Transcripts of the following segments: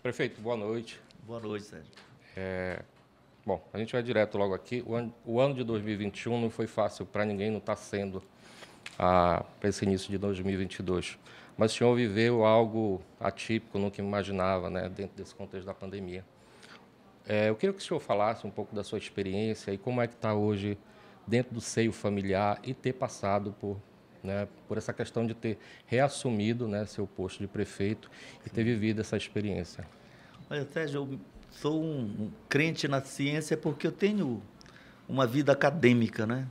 Prefeito, boa noite. Boa noite, Sérgio. Bom, a gente vai direto logo aqui. O ano de 2021 não foi fácil para ninguém, não está sendo para esse início de 2022. Mas o senhor viveu algo atípico, nunca imaginava, né, dentro desse contexto da pandemia. Eu queria que o senhor falasse um pouco da sua experiência e como é que está hoje dentro do seio familiar e ter passado por essa questão de ter reassumido, né, seu posto de prefeito e ter vivido essa experiência. Olha, Sérgio, eu sou um crente na ciência porque eu tenho uma vida acadêmica, né?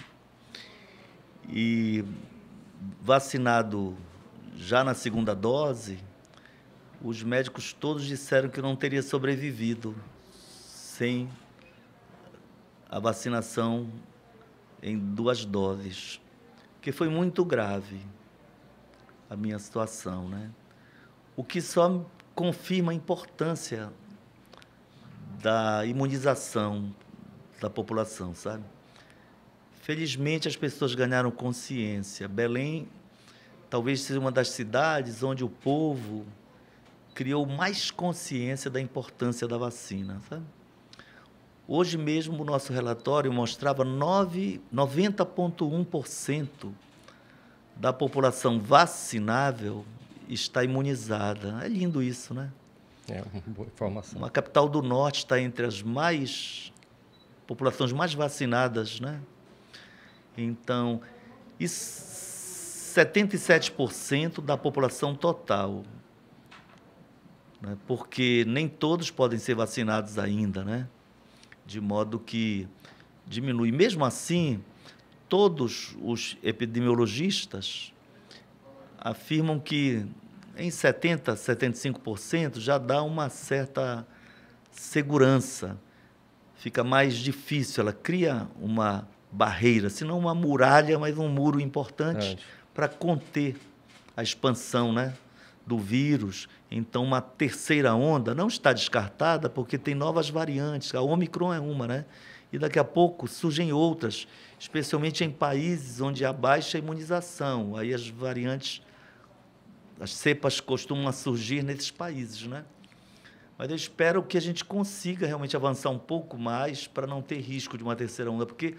E vacinado já na segunda dose, os médicos todos disseram que eu não teria sobrevivido sem a vacinação em 2 doses, que foi muito grave a minha situação, né? O que só confirma a importância da imunização da população, sabe? Felizmente, as pessoas ganharam consciência. Belém talvez seja uma das cidades onde o povo criou mais consciência da importância da vacina, sabe? Hoje mesmo, o nosso relatório mostrava 90,1% da população vacinável está imunizada. É lindo isso, né? É uma boa informação. A capital do Norte está entre as populações mais vacinadas, né? Então, e 77% da população total, né? Porque nem todos podem ser vacinados ainda, né? De modo que diminui. Mesmo assim, todos os epidemiologistas afirmam que em 70%, 75% já dá uma certa segurança. Fica mais difícil, ela cria uma barreira, se não uma muralha, mas um muro importante para conter a expansão, né, do vírus. Então, uma terceira onda não está descartada, porque tem novas variantes. A Omicron é uma, né? E daqui a pouco surgem outras, especialmente em países onde há baixa imunização. Aí as variantes, as cepas costumam surgir nesses países, né? Mas eu espero que a gente consiga realmente avançar um pouco mais para não ter risco de uma terceira onda, porque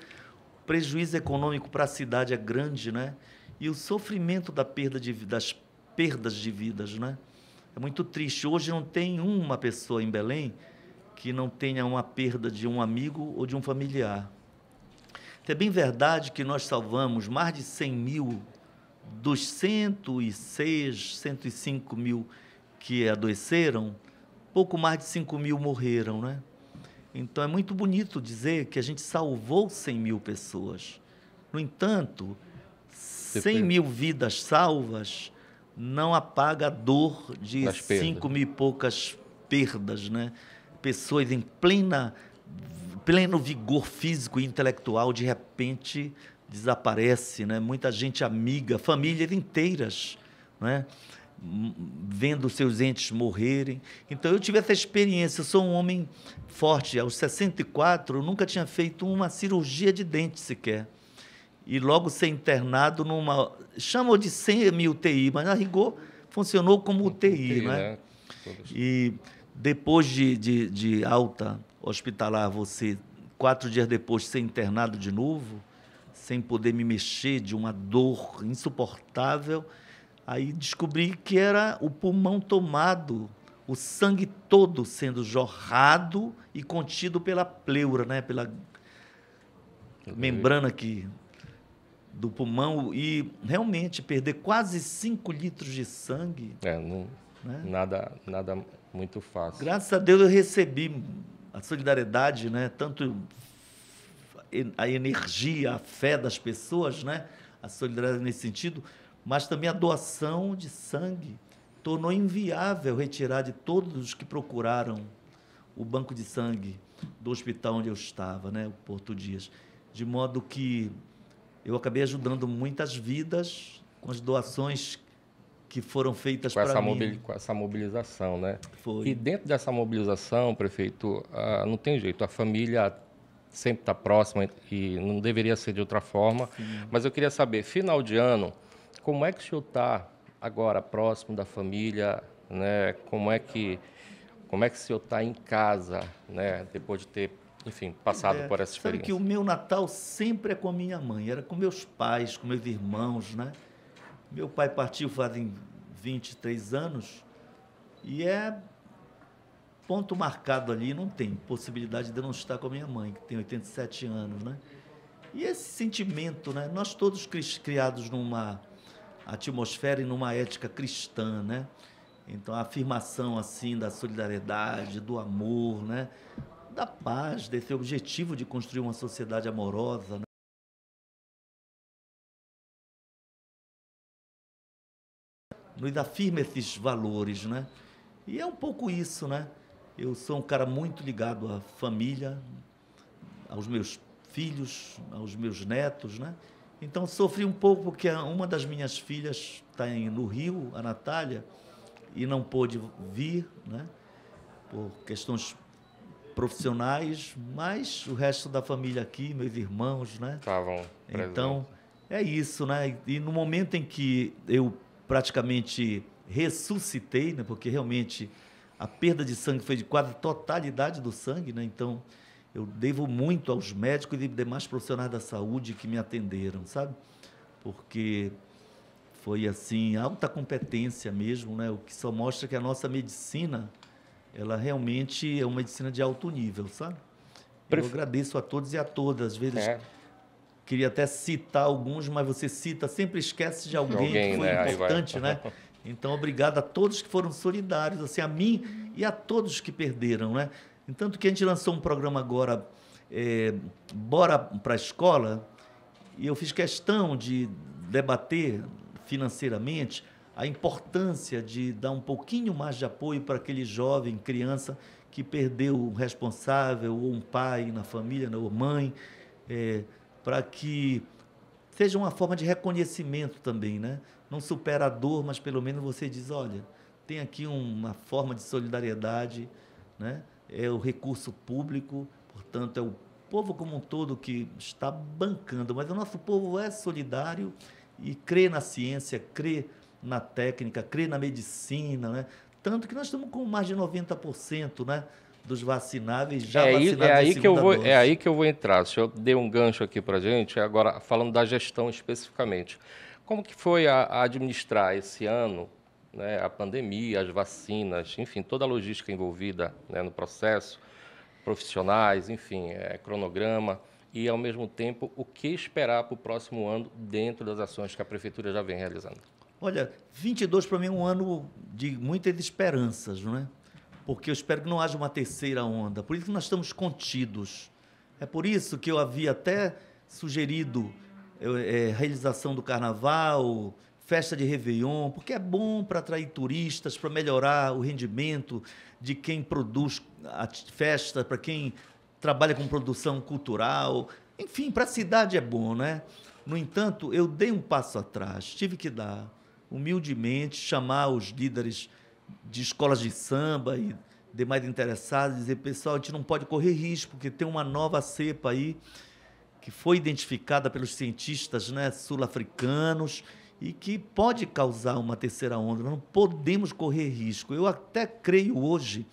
o prejuízo econômico para a cidade é grande, né? E o sofrimento das perdas de vidas, né? É muito triste. Hoje não tem uma pessoa em Belém que não tenha uma perda de um amigo ou de um familiar. É bem verdade que nós salvamos mais de 100 mil dos 106, 105 mil que adoeceram, pouco mais de 5 mil morreram, né? Então, é muito bonito dizer que a gente salvou 100 mil pessoas. No entanto, 100 mil vidas salvas não apaga a dor de 5 mil e poucas perdas, né? Pessoas em pleno vigor físico e intelectual, de repente desaparece, né? Muita gente amiga, famílias inteiras, né? Vendo seus entes morrerem. Então, eu tive essa experiência. Eu sou um homem forte. Aos 64, eu nunca tinha feito uma cirurgia de dente sequer. E logo ser internado numa... chamam de semi-UTI, mas, a rigor, funcionou como UTI, né? E depois de alta hospitalar, 4 dias depois, ser internado de novo, sem poder me mexer, de uma dor insuportável. Aí descobri que era o pulmão tomado, o sangue todo sendo jorrado e contido pela pleura, né? Pela membrana do pulmão, e realmente perder quase 5 litros de sangue. Né? Nada muito fácil. Graças a Deus eu recebi a solidariedade, né? Tanto a energia, a fé das pessoas, né? A solidariedade nesse sentido, mas também a doação de sangue tornou inviável retirar de todos os que procuraram o banco de sangue do hospital onde eu estava, né, o Porto Dias. De modo que eu acabei ajudando muitas vidas com as doações que foram feitas para mim. Com essa mobilização, né? Foi. E dentro dessa mobilização, prefeito, não tem jeito, a família sempre está próxima e não deveria ser de outra forma. Sim. Mas eu queria saber, final de ano, como é que o senhor está agora próximo da família, né? Como é que Como é que o senhor está em casa, né, depois de ter, enfim, passado por essa Sabe experiência? que o meu Natal sempre é com a minha mãe, era com meus pais, com meus irmãos, né? Meu pai partiu fazem 23 anos e é ponto marcado ali, não tem possibilidade de eu não estar com a minha mãe, que tem 87 anos, né? E esse sentimento, né? Nós todos criados numa atmosfera e numa ética cristã, né? Então, a afirmação, assim, da solidariedade, do amor, né? Da paz, desse objetivo de construir uma sociedade amorosa, né? Nos afirma esses valores, né? E é um pouco isso, né? Eu sou um cara muito ligado à família, aos meus filhos, aos meus netos, né? Então sofri um pouco porque uma das minhas filhas está no Rio, a Natália, e não pôde vir, né? Por questões profissionais, mas o resto da família aqui, meus irmãos, né? Estavam presentes. Então, é isso, né? E no momento em que eu praticamente ressuscitei, né? Porque realmente a perda de sangue foi de quase totalidade do sangue, né? Então, eu devo muito aos médicos e demais profissionais da saúde que me atenderam, sabe? Porque foi, assim, alta competência mesmo, né? O que só mostra que a nossa medicina, ela realmente é uma medicina de alto nível, sabe? Eu agradeço a todos e a todas. Às vezes, queria até citar alguns, mas você cita, sempre esquece de alguém que foi né? importante, né? Então, obrigado a todos que foram solidários, assim, a mim e a todos que perderam, né? Tanto que a gente lançou um programa agora, Bora para a Escola, e eu fiz questão de debater financeiramente a importância de dar um pouquinho mais de apoio para aquele jovem, criança, que perdeu um responsável, ou um pai na família, né, ou mãe, para que seja uma forma de reconhecimento também, né? Não supera a dor, mas pelo menos você diz, olha, tem aqui uma forma de solidariedade, né? É o recurso público, portanto, é o povo como um todo que está bancando, mas o nosso povo é solidário e crê na ciência, crê na técnica, crê na medicina, né? Tanto que nós estamos com mais de 90%, né, dos vacináveis já vacinados em segunda dose. É aí que eu vou entrar. O senhor deu um gancho aqui para a gente, agora falando da gestão especificamente. Como que foi a administrar esse ano, né, a pandemia, as vacinas, enfim, toda a logística envolvida, né, no processo, profissionais, enfim, cronograma, e, ao mesmo tempo, o que esperar para o próximo ano dentro das ações que a Prefeitura já vem realizando? Olha, 22 para mim é um ano de muitas esperanças, não é? Porque eu espero que não haja uma terceira onda. Por isso que nós estamos contidos. É por isso que eu havia até sugerido realização do Carnaval, festa de Réveillon, porque é bom para atrair turistas, para melhorar o rendimento de quem produz a festa, para quem trabalha com produção cultural. Enfim, para a cidade é bom, né? No entanto, eu dei um passo atrás, tive que dar, humildemente, chamar os líderes de escolas de samba e demais interessados, dizer, pessoal, a gente não pode correr risco, porque tem uma nova cepa aí, que foi identificada pelos cientistas, né, sul-africanos, e que pode causar uma terceira onda. Nós não podemos correr risco. Eu até creio hoje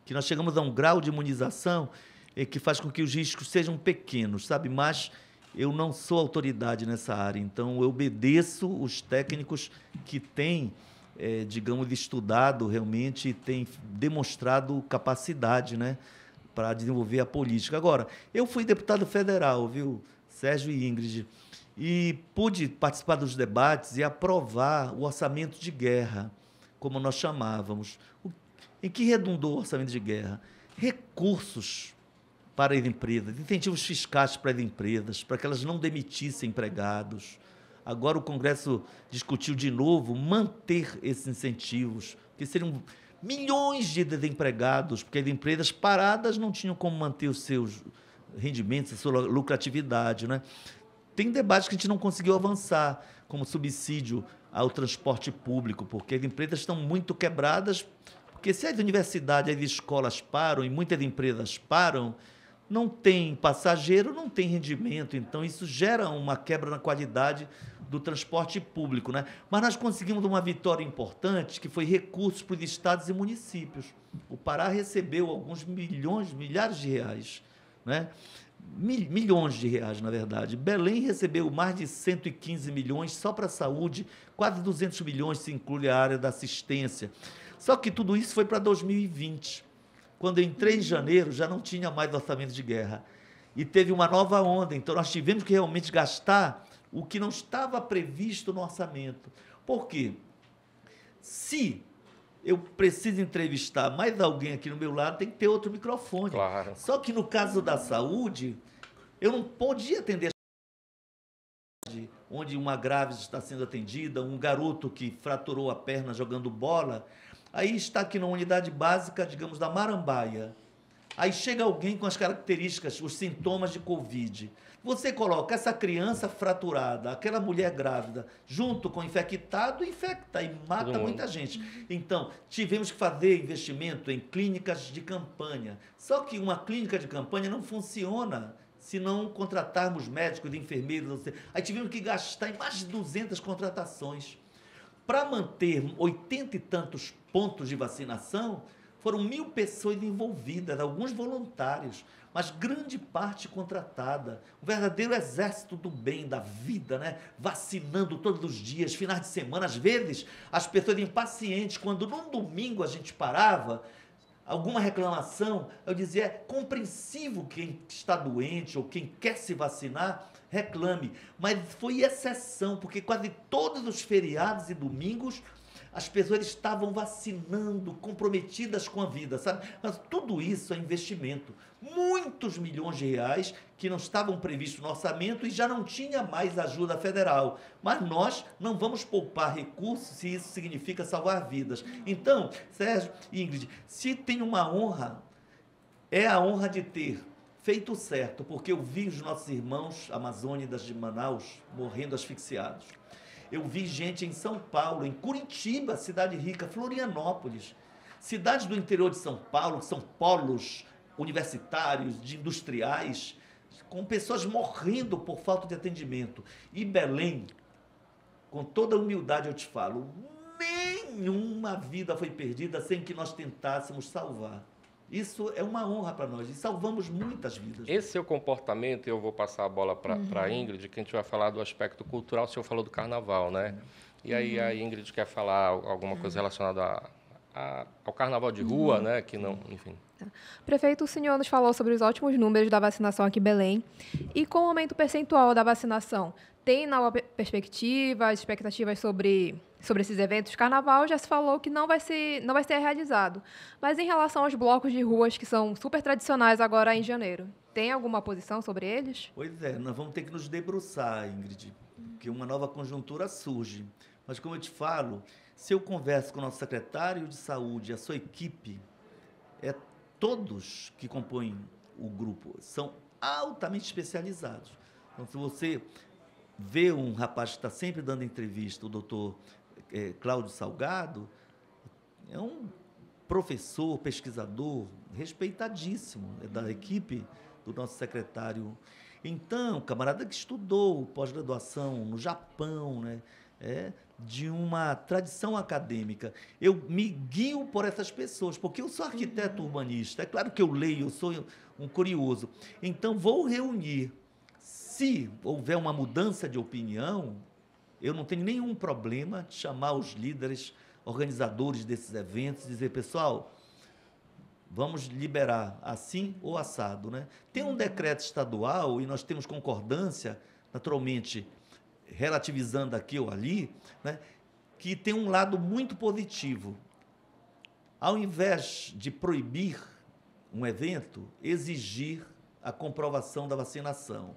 que nós chegamos a um grau de imunização que faz com que os riscos sejam pequenos, sabe? Mas eu não sou autoridade nessa área, então eu obedeço os técnicos que têm, digamos, estudado realmente e têm demonstrado capacidade, né, para desenvolver a política. Agora, eu fui deputado federal, viu, Sérgio e Ingrid, e pude participar dos debates e aprovar o orçamento de guerra, como nós chamávamos. Em que redundou o orçamento de guerra? Recursos para as empresas, incentivos fiscais para as empresas, para que elas não demitissem empregados. Agora o Congresso discutiu de novo manter esses incentivos, que seriam milhões de desempregados, porque as empresas paradas não tinham como manter os seus rendimentos, a sua lucratividade, né? Tem debates que a gente não conseguiu avançar, como subsídio ao transporte público, porque as empresas estão muito quebradas, porque se as universidades, as escolas param e muitas empresas param, não tem passageiro, não tem rendimento, então isso gera uma quebra na qualidade do transporte público, né? Mas nós conseguimos uma vitória importante, que foi recursos para os estados e municípios. O Pará recebeu alguns milhões, milhares de reais, né? Milhões de reais, na verdade. Belém recebeu mais de 115 milhões só para a saúde, quase 200 milhões se inclui a área da assistência. Só que tudo isso foi para 2020. Quando eu entrei em janeiro, já não tinha mais orçamento de guerra. E teve uma nova onda, então nós tivemos que realmente gastar o que não estava previsto no orçamento. Por quê? Se eu preciso entrevistar mais alguém aqui no meu lado, tem que ter outro microfone. Claro. Só que no caso da saúde, eu não podia atender onde uma grávida está sendo atendida, um garoto que fraturou a perna jogando bola, aí está aqui na unidade básica, digamos, da Marambaia. Aí chega alguém com as características, os sintomas de Covid. Você coloca essa criança fraturada, aquela mulher grávida, junto com o infectado, infecta e mata muita gente. Então, tivemos que fazer investimento em clínicas de campanha. Só que uma clínica de campanha não funciona se não contratarmos médicos, enfermeiros. Aí tivemos que gastar em mais de 200 contratações. Para manter 80 e tantos pontos de vacinação, foram 1.000 pessoas envolvidas, alguns voluntários, mas grande parte contratada. Um verdadeiro exército do bem, da vida, né? Vacinando todos os dias, finais de semana. Às vezes, as pessoas impacientes, quando num domingo a gente parava, alguma reclamação, eu dizia, é compreensível quem está doente ou quem quer se vacinar, reclame. Mas foi exceção, porque quase todos os feriados e domingos as pessoas estavam vacinando, comprometidas com a vida, sabe? Mas tudo isso é investimento. Muitos milhões de reais que não estavam previstos no orçamento e já não tinha mais ajuda federal. Mas nós não vamos poupar recursos se isso significa salvar vidas. Então, Sérgio e Ingrid, se tem uma honra, é a honra de ter feito certo, porque eu vi os nossos irmãos amazônidas de Manaus morrendo asfixiados. Eu vi gente em São Paulo, em Curitiba, cidade rica, Florianópolis, cidades do interior de São Paulo, que são polos universitários, de industriais, com pessoas morrendo por falta de atendimento. E Belém, com toda a humildade eu te falo, nenhuma vida foi perdida sem que nós tentássemos salvar. Isso é uma honra para nós e salvamos muitas vidas. Esse seu comportamento, eu vou passar a bola para a Ingrid, que a gente vai falar do aspecto cultural. O senhor falou do carnaval, né? E aí a Ingrid quer falar alguma coisa relacionada ao carnaval de rua, né? Que não, enfim. Prefeito, o senhor nos falou sobre os ótimos números da vacinação aqui em Belém. E com o aumento percentual da vacinação, tem nova perspectiva, expectativas sobre esses eventos? Carnaval já se falou que não vai ser realizado. Mas em relação aos blocos de ruas, que são super tradicionais agora em janeiro, tem alguma posição sobre eles? Pois é, nós vamos ter que nos debruçar, Ingrid, porque uma nova conjuntura surge. Mas, como eu te falo, se eu converso com o nosso secretário de saúde, a sua equipe, todos que compõem o grupo são altamente especializados. Então, se você vê um rapaz que está sempre dando entrevista, o doutor Cláudio Salgado, é um professor, pesquisador, respeitadíssimo, da equipe do nosso secretário. Então, camarada que estudou pós-graduação no Japão, né? De uma tradição acadêmica. Eu me guio por essas pessoas, porque eu sou arquiteto urbanista. É claro que eu leio, eu sou um curioso. Então, vou reunir. Se houver uma mudança de opinião, eu não tenho nenhum problema de chamar os líderes, organizadores desses eventos, e dizer, pessoal, vamos liberar assim ou assado, né? Tem um decreto estadual e nós temos concordância, naturalmente, relativizando aqui ou ali, né, que tem um lado muito positivo. Ao invés de proibir um evento, exigir a comprovação da vacinação.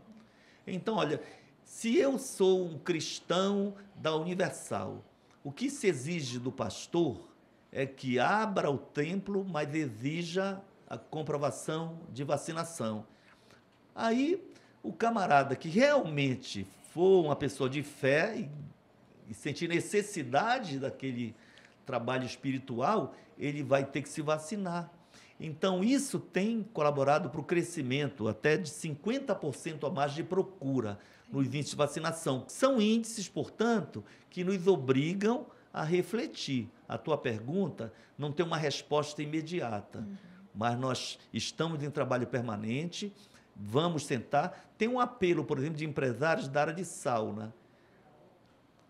Então, olha, se eu sou um cristão da Universal, o que se exige do pastor é que abra o templo, mas exija a comprovação de vacinação. Aí, o camarada que realmente for uma pessoa de fé e sentir necessidade daquele trabalho espiritual, ele vai ter que se vacinar. Então, isso tem colaborado para o crescimento até de 50% a mais de procura nos índices de vacinação. São índices, portanto, que nos obrigam a refletir. A tua pergunta não tem uma resposta imediata, mas nós estamos em trabalho permanente, vamos sentar. Tem um apelo, por exemplo, de empresários da área de sauna.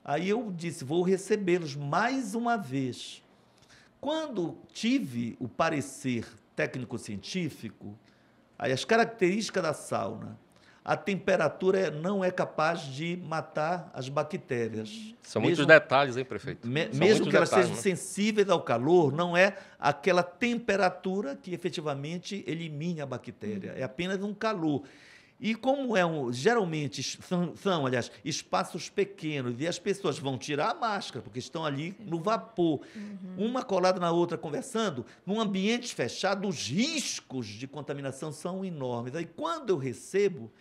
Aí eu disse, vou recebê-los mais uma vez. Quando tive o parecer técnico-científico, aí as características da sauna, a temperatura não é capaz de matar as bactérias. São muitos detalhes, hein, prefeito? Mesmo que elas sejam sensíveis ao calor, não é aquela temperatura que efetivamente elimine a bactéria, é apenas um calor. E como geralmente são, aliás, espaços pequenos e as pessoas vão tirar a máscara, porque estão ali no vapor, uma colada na outra conversando, num ambiente fechado, os riscos de contaminação são enormes. Aí, quando eu recebo,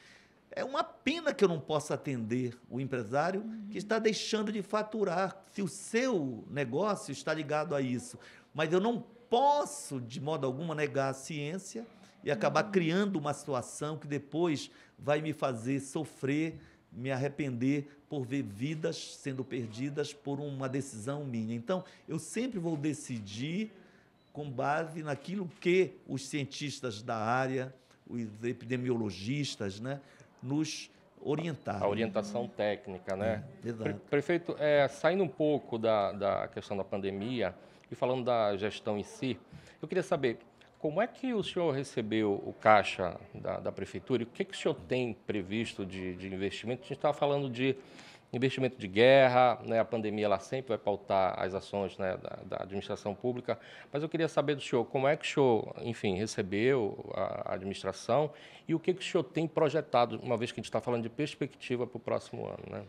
é uma pena que eu não possa atender o empresário que está deixando de faturar, se o seu negócio está ligado a isso. Mas eu não posso, de modo algum, negar a ciência e acabar criando uma situação que depois vai me fazer sofrer, me arrepender por ver vidas sendo perdidas por uma decisão minha. Então, eu sempre vou decidir com base naquilo que os cientistas da área, os epidemiologistas, né, nos orientaram. A orientação técnica, né? Exato. Prefeito, saindo um pouco da questão da pandemia e falando da gestão em si, eu queria saber, como é que o senhor recebeu o caixa da prefeitura e o que o senhor tem previsto de investimento? A gente estava falando de investimento de guerra, né? A pandemia ela sempre vai pautar as ações, né, da administração pública, mas eu queria saber do senhor, como é que o senhor, enfim, recebeu a administração e o que o senhor tem projetado, uma vez que a gente está falando de perspectiva para o próximo ano, né?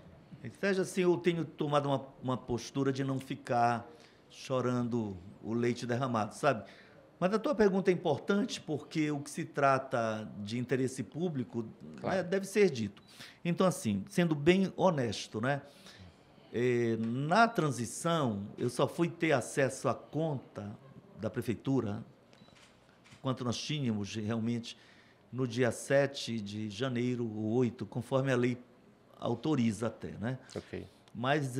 Seja assim, eu tenho tomado uma postura de não ficar chorando o leite derramado, sabe? Mas a tua pergunta é importante porque o que se trata de interesse público, claro, né, deve ser dito. Então, assim, sendo bem honesto, né, na transição, eu só fui ter acesso à conta da prefeitura, quanto nós tínhamos realmente, no dia 7 de janeiro ou 8, conforme a lei autoriza até, né? Ok. Mas,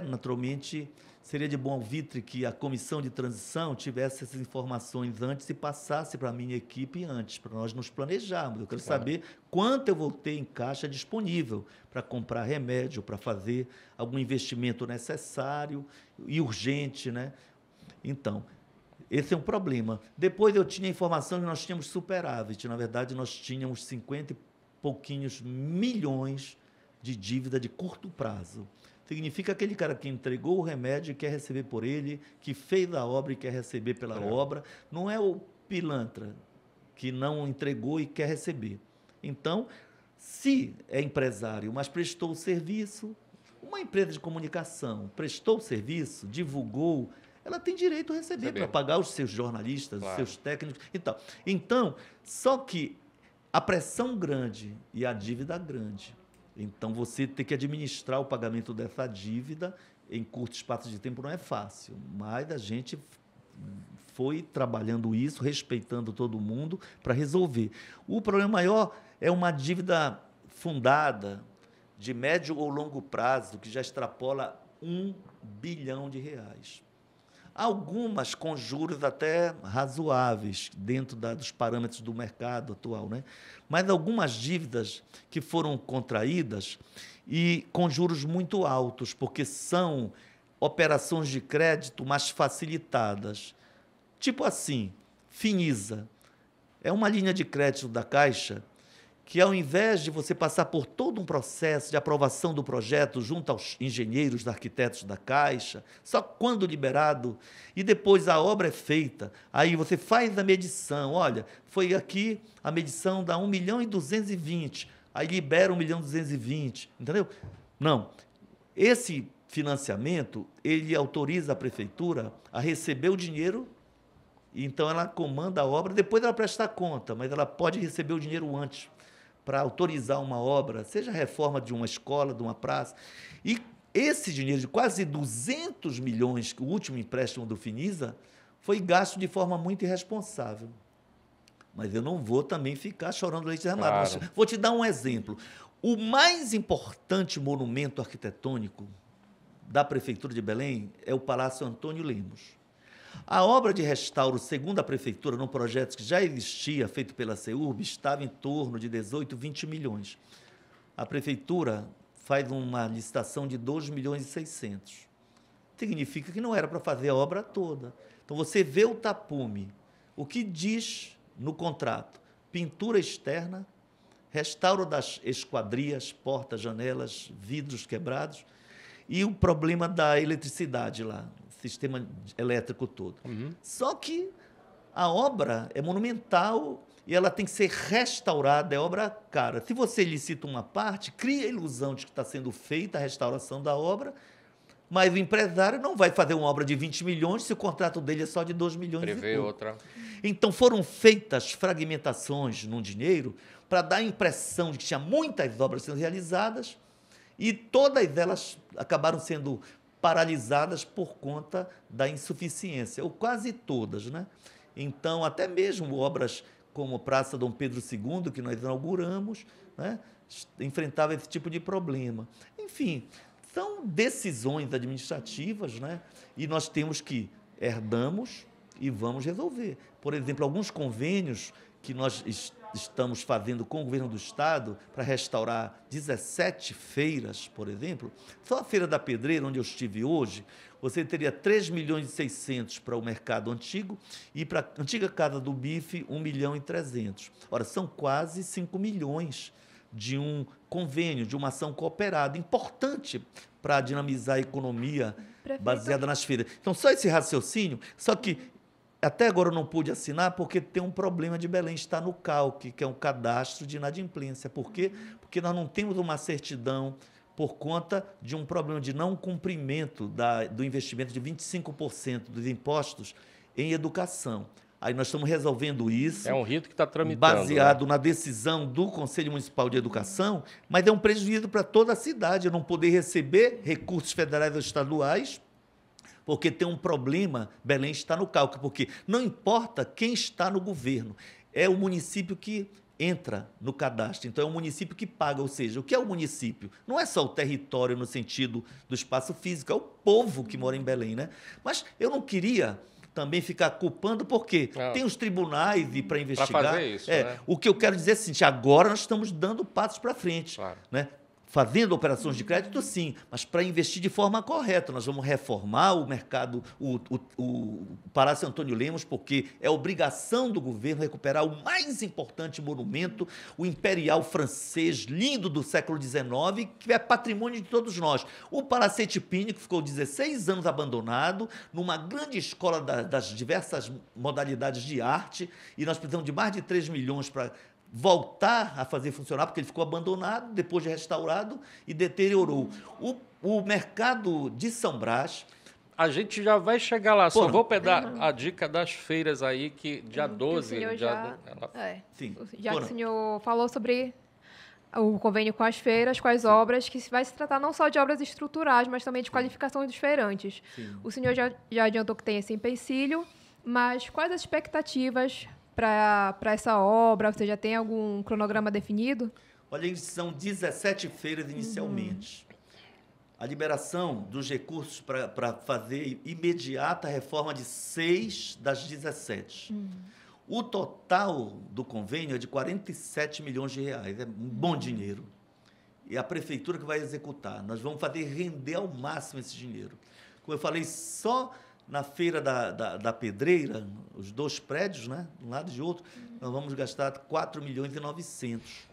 naturalmente, seria de bom alvitre que a comissão de transição tivesse essas informações antes e passasse para a minha equipe antes, para nós nos planejarmos. Eu quero saber quanto eu vou ter em caixa disponível para comprar remédio, para fazer algum investimento necessário e urgente, né? Então, esse é um problema. Depois eu tinha a informação que nós tínhamos superávit. Na verdade, nós tínhamos 50 e pouquinhos milhões de dívida de curto prazo. Significa aquele cara que entregou o remédio e quer receber por ele, que fez a obra e quer receber pela obra. Não é o pilantra que não entregou e quer receber. Então, se é empresário, mas prestou o serviço, uma empresa de comunicação prestou o serviço, divulgou, ela tem direito a receber para pagar os seus jornalistas, os seus técnicos e tal. Então, só que a pressão grande e a dívida grande. Então, você ter que administrar o pagamento dessa dívida em curto espaço de tempo não é fácil, mas a gente foi trabalhando isso, respeitando todo mundo para resolver. O problema maior é uma dívida fundada de médio ou longo prazo, que já extrapola R$1 bilhão. Algumas com juros até razoáveis, dentro dos parâmetros do mercado atual, né? Mas algumas dívidas que foram contraídas e com juros muito altos, porque são operações de crédito mais facilitadas. Tipo assim, Finisa é uma linha de crédito da Caixa que, ao invés de você passar por todo um processo de aprovação do projeto junto aos engenheiros, arquitetos da Caixa, só quando liberado, e depois a obra é feita, aí você faz a medição, olha, foi aqui, a medição dá 1.220.000, aí libera 1.220.000, entendeu? Não. Esse financiamento, ele autoriza a prefeitura a receber o dinheiro, então ela comanda a obra, depois ela presta conta, mas ela pode receber o dinheiro antes, para autorizar uma obra, seja a reforma de uma escola, de uma praça. E esse dinheiro de quase 200 milhões, o último empréstimo do Finisa, foi gasto de forma muito irresponsável. Mas eu não vou também ficar chorando leite derramado. Claro. Mas vou te dar um exemplo. O mais importante monumento arquitetônico da Prefeitura de Belém é o Palácio Antônio Lemos. A obra de restauro, segundo a Prefeitura, num projeto que já existia, feito pela CEURB, estava em torno de 18, 20 milhões. A Prefeitura faz uma licitação de 2 milhões e 600. Significa que não era para fazer a obra toda. Então, você vê o tapume. O que diz no contrato? Pintura externa, restauro das esquadrias, portas, janelas, vidros quebrados e o problema da eletricidade lá, o sistema elétrico todo. Só que a obra é monumental e ela tem que ser restaurada, é obra cara. Se você licita uma parte, cria a ilusão de que está sendo feita a restauração da obra, mas o empresário não vai fazer uma obra de 20 milhões se o contrato dele é só de 2 milhões Prevê e pouco. outra. Então, foram feitas fragmentações no dinheiro para dar a impressão de que tinha muitas obras sendo realizadas e todas elas acabaram sendo paralisadas por conta da insuficiência, ou quase todas, né? Então, até mesmo obras como Praça Dom Pedro II, que nós inauguramos, né, enfrentava esse tipo de problema. Enfim, são decisões administrativas, né? E nós temos que herdamos e vamos resolver. Por exemplo, alguns convênios que nós estamos fazendo com o governo do Estado para restaurar 17 feiras, por exemplo. Só a Feira da Pedreira, onde eu estive hoje, você teria 3 milhões e 600 para o mercado antigo e para a antiga Casa do Bife, 1 milhão e 300. Ora, são quase 5 milhões de um convênio, de uma ação cooperada, importante para dinamizar a economia baseada nas feiras. Então, só esse raciocínio, só que até agora eu não pude assinar porque tem um problema de Belém, está no CALC, que é um cadastro de inadimplência. Por quê? Porque nós não temos uma certidão por conta de um problema de não cumprimento do investimento de 25% dos impostos em educação. Aí nós estamos resolvendo isso. É um rito que está tramitando. Baseado na decisão do Conselho Municipal de Educação, mas é um prejuízo para toda a cidade, eu não poder receber recursos federais ou estaduais, porque tem um problema, Belém está no cálculo, porque não importa quem está no governo, é o município que entra no cadastro, então é o município que paga, ou seja, o que é o município? Não é só o território no sentido do espaço físico, é o povo que mora em Belém, né? Mas eu não queria também ficar culpando, porque tem os tribunais e para investigar. Para fazer isso, né? O que eu quero dizer é o seguinte, agora nós estamos dando passos para frente, Claro. né? Fazendo operações de crédito, sim, mas para investir de forma correta. Nós vamos reformar o mercado, o Palácio Antônio Lemos, porque é obrigação do governo recuperar o mais importante monumento, o Imperial francês, lindo do século XIX, que é patrimônio de todos nós. O Palacete Pini, que ficou 16 anos abandonado, numa grande escola das diversas modalidades de arte, e nós precisamos de mais de 3 milhões para voltar a fazer funcionar, porque ele ficou abandonado, depois de restaurado e deteriorou. O mercado de São Brás... A gente já vai chegar lá, só vou pegar a dica das feiras aí, que dia 12... Sim. Já que o senhor falou sobre o convênio com as feiras, com as obras, que vai se tratar não só de obras estruturais, mas também de qualificação dos feirantes. Sim. O senhor já adiantou que tem esse empecilho, mas quais as expectativas para essa obra? Você já tem algum cronograma definido? Olha, são 17 feiras inicialmente. A liberação dos recursos para fazer imediata a reforma de 6 das 17. O total do convênio é de 47 milhões de reais. É um bom dinheiro. E a prefeitura que vai executar. Nós vamos fazer render ao máximo esse dinheiro. Como eu falei, só na Feira da Pedreira, os 2 prédios, né, de um lado e de outro, nós vamos gastar 4 milhões e 900.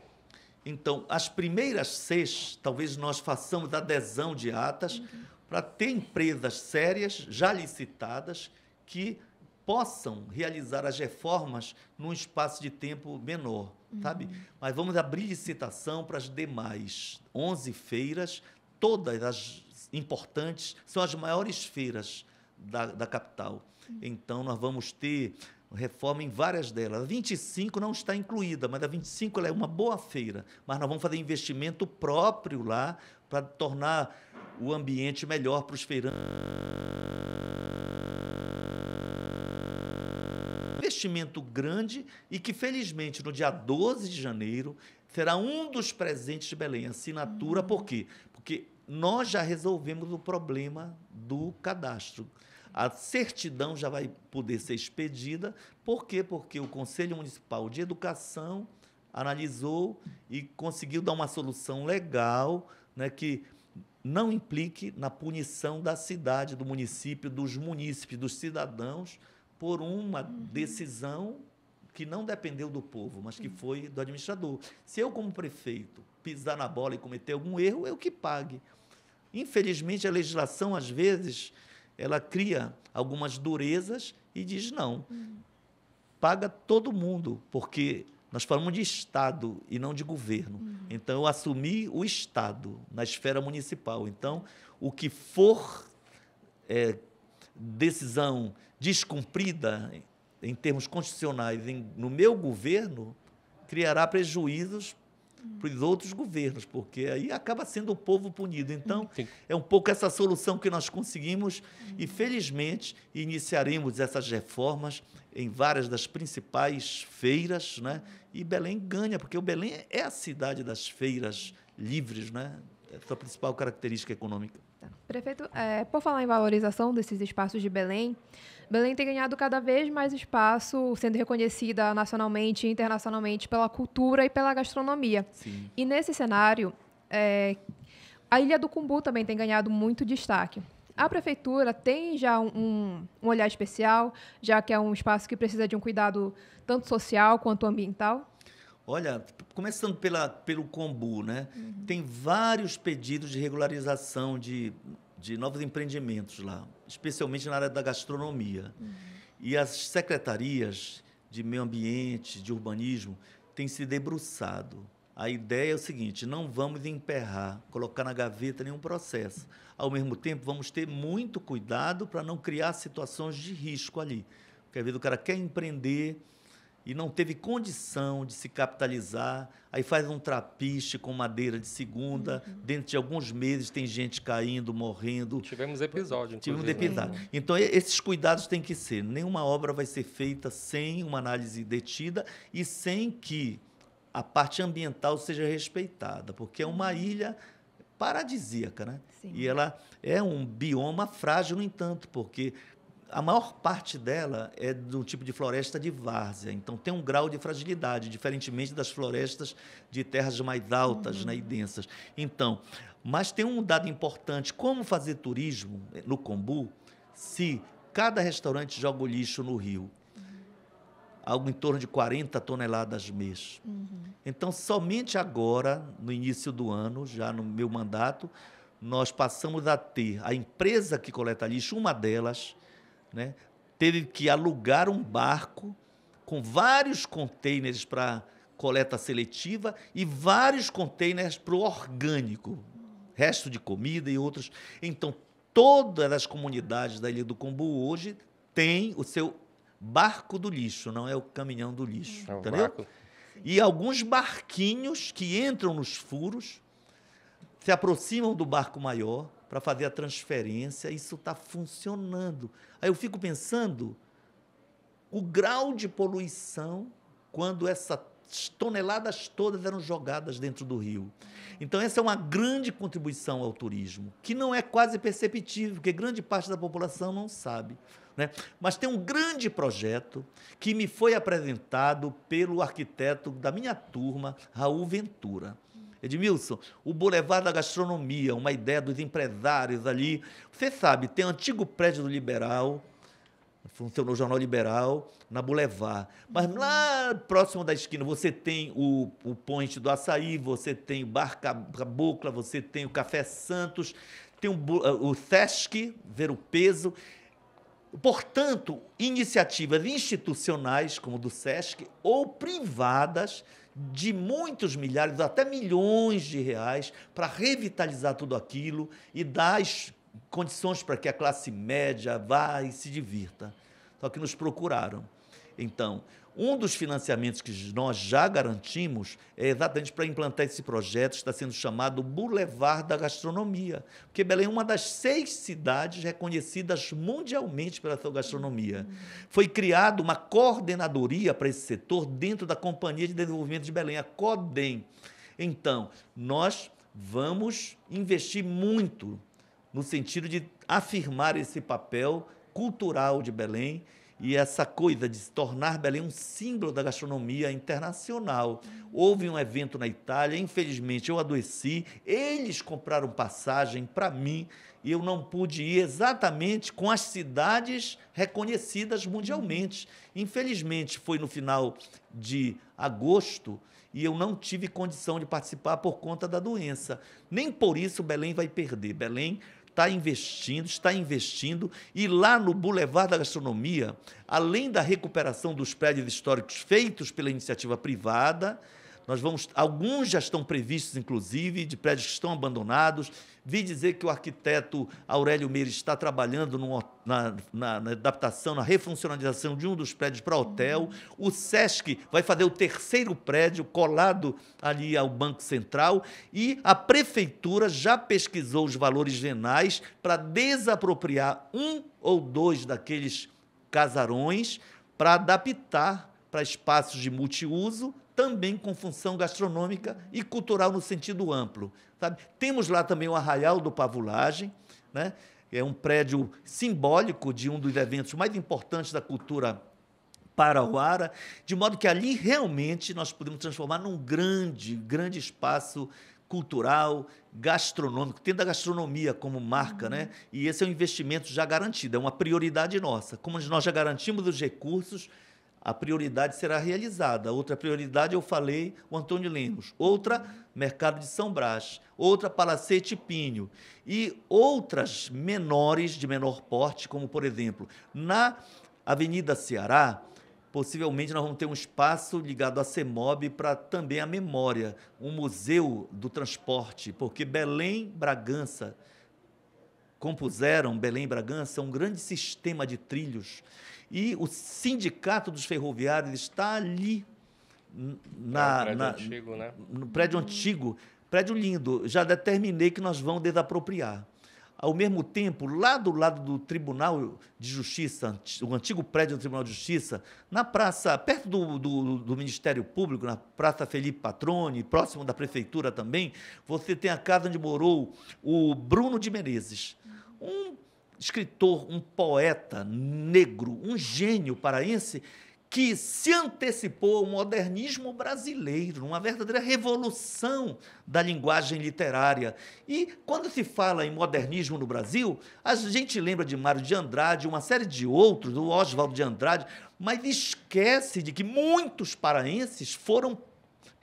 Então, as primeiras 6, talvez nós façamos adesão de atas para ter empresas sérias, já licitadas, que possam realizar as reformas num espaço de tempo menor, sabe? Mas vamos abrir licitação para as demais 11 feiras, todas as importantes, são as maiores feiras da capital. Então, nós vamos ter reforma em várias delas. A 25 não está incluída, mas a 25 ela é uma boa feira. Mas nós vamos fazer investimento próprio lá para tornar o ambiente melhor para os feirantes. investimento grande e que, felizmente, no dia 12 de janeiro, será um dos presentes de Belém. Assinatura, por quê? Porque nós já resolvemos o problema do cadastro. A certidão já vai poder ser expedida. Por quê? Porque o Conselho Municipal de Educação analisou e conseguiu dar uma solução legal, né, que não implique na punição da cidade, do município, dos munícipes, dos cidadãos, por uma decisão que não dependeu do povo, mas que foi do administrador. Se eu, como prefeito, pisar na bola e cometer algum erro, eu que pague. Infelizmente, a legislação, às vezes, ela cria algumas durezas e diz não, paga todo mundo, porque nós falamos de Estado e não de governo. Então, eu assumi o Estado na esfera municipal. Então, o que for decisão descumprida em termos constitucionais no meu governo, criará prejuízos para os outros governos, porque aí acaba sendo o povo punido. Então, é um pouco essa solução que nós conseguimos e, felizmente, iniciaremos essas reformas em várias das principais feiras, né? E Belém ganha, porque o Belém é a cidade das feiras livres, né? Essa é a principal característica econômica. Prefeito, por falar em valorização desses espaços de Belém, Belém tem ganhado cada vez mais espaço, sendo reconhecida nacionalmente e internacionalmente pela cultura e pela gastronomia. Sim. E nesse cenário, a Ilha do Cumbu também tem ganhado muito destaque. A prefeitura tem já um olhar especial, já que é um espaço que precisa de um cuidado tanto social quanto ambiental? Olha, começando pelo Combu, né? Tem vários pedidos de regularização de novos empreendimentos lá, especialmente na área da gastronomia. E as secretarias de meio ambiente, de urbanismo, têm se debruçado. A ideia é o seguinte, não vamos emperrar, colocar na gaveta nenhum processo. Ao mesmo tempo, vamos ter muito cuidado para não criar situações de risco ali. Porque às vezes o cara quer empreender e não teve condição de se capitalizar, aí faz um trapiche com madeira de segunda, dentro de alguns meses tem gente caindo, morrendo. Tivemos episódio, Tivemos inclusive. episódio. Então, esses cuidados têm que ser. Nenhuma obra vai ser feita sem uma análise detida e sem que a parte ambiental seja respeitada, porque é uma ilha paradisíaca, né? Sim. E ela é um bioma frágil, no entanto, porque a maior parte dela é do tipo de floresta de várzea, então tem um grau de fragilidade, diferentemente das florestas de terras mais altas, né, e densas. Então, mas tem um dado importante, como fazer turismo no Combu se cada restaurante joga o lixo no rio? Algo em torno de 40 toneladas mês. Então, somente agora, no início do ano, já no meu mandato, nós passamos a ter a empresa que coleta lixo, uma delas, né, teve que alugar um barco com vários containers para coleta seletiva e vários containers para o orgânico, resto de comida e outros. Então, todas as comunidades da Ilha do Combu hoje têm o seu barco do lixo, não é o caminhão do lixo, entendeu? Barco. E alguns barquinhos que entram nos furos, se aproximam do barco maior para fazer a transferência, isso está funcionando. Aí eu fico pensando o grau de poluição quando essas toneladas todas eram jogadas dentro do rio. Então, essa é uma grande contribuição ao turismo, que não é quase perceptível, porque grande parte da população não sabe, né? Mas tem um grande projeto que me foi apresentado pelo arquiteto da minha turma, Raul Ventura. Edmilson, o Boulevard da Gastronomia, uma ideia dos empresários ali. Você sabe, tem o antigo prédio do Liberal, funcionou o Jornal Liberal, na Boulevard. Mas lá próximo da esquina você tem o Point do Açaí, você tem o Bar Cabocla, você tem o Café Santos, tem o Sesc, Ver o Peso. Portanto, iniciativas institucionais, como do Sesc, ou privadas, de muitos milhares, até milhões de reais, para revitalizar tudo aquilo e dar as condições para que a classe média vá e se divirta. Só que nos procuraram. Então, Um dos financiamentos que nós já garantimos é exatamente para implantar esse projeto, está sendo chamado Boulevard da Gastronomia, porque Belém é uma das 6 cidades reconhecidas mundialmente pela sua gastronomia. Foi criada uma coordenadoria para esse setor dentro da Companhia de Desenvolvimento de Belém, a CODEM. Então, nós vamos investir muito no sentido de afirmar esse papel cultural de Belém e essa coisa de se tornar Belém um símbolo da gastronomia internacional. Houve um evento na Itália, infelizmente eu adoeci, eles compraram passagem para mim e eu não pude ir exatamente com as cidades reconhecidas mundialmente. Infelizmente, foi no final de agosto e eu não tive condição de participar por conta da doença. Nem por isso Belém vai perder. Belém está investindo, e lá no Boulevard da Gastronomia, além da recuperação dos prédios históricos feitos pela iniciativa privada, alguns já estão previstos, inclusive, de prédios que estão abandonados. Vi dizer que o arquiteto Aurélio Meire está trabalhando na adaptação, na refuncionalização de um dos prédios para hotel. O SESC vai fazer o 3º prédio colado ali ao Banco Central e a Prefeitura já pesquisou os valores venais para desapropriar 1 ou 2 daqueles casarões para adaptar para espaços de multiuso, também com função gastronômica e cultural no sentido amplo. Sabe? Temos lá também o Arraial do Pavulagem, né? É um prédio simbólico de um dos eventos mais importantes da cultura parauara, de modo que ali realmente nós podemos transformar num grande espaço cultural, gastronômico, tendo a gastronomia como marca, né? E esse é um investimento já garantido, é uma prioridade nossa. Como nós já garantimos os recursos, a prioridade será realizada. Outra prioridade, eu falei, o Antônio Lemos. Outra, Mercado de São Brás. Outra, Palacete Pinho. E outras menores, de menor porte, como, por exemplo, na Avenida Ceará, possivelmente nós vamos ter um espaço ligado à CEMOB para também a memória, um museu do transporte, porque Belém Bragança compuseram, Belém e Bragança, um grande sistema de trilhos. E o Sindicato dos Ferroviários está ali antigo, né? No prédio antigo, prédio lindo. Já determinei que nós vamos desapropriar. Ao mesmo tempo, lá do lado do Tribunal de Justiça, o antigo prédio do Tribunal de Justiça, na praça, perto do Ministério Público, na Praça Felipe Patroni, próximo da Prefeitura também, você tem a casa onde morou o Bruno de Menezes, um escritor, um poeta negro, um gênio paraense, que se antecipou ao modernismo brasileiro, uma verdadeira revolução da linguagem literária. E, quando se fala em modernismo no Brasil, a gente lembra de Mário de Andrade, uma série de outros, do Oswaldo de Andrade, mas esquece de que muitos paraenses foram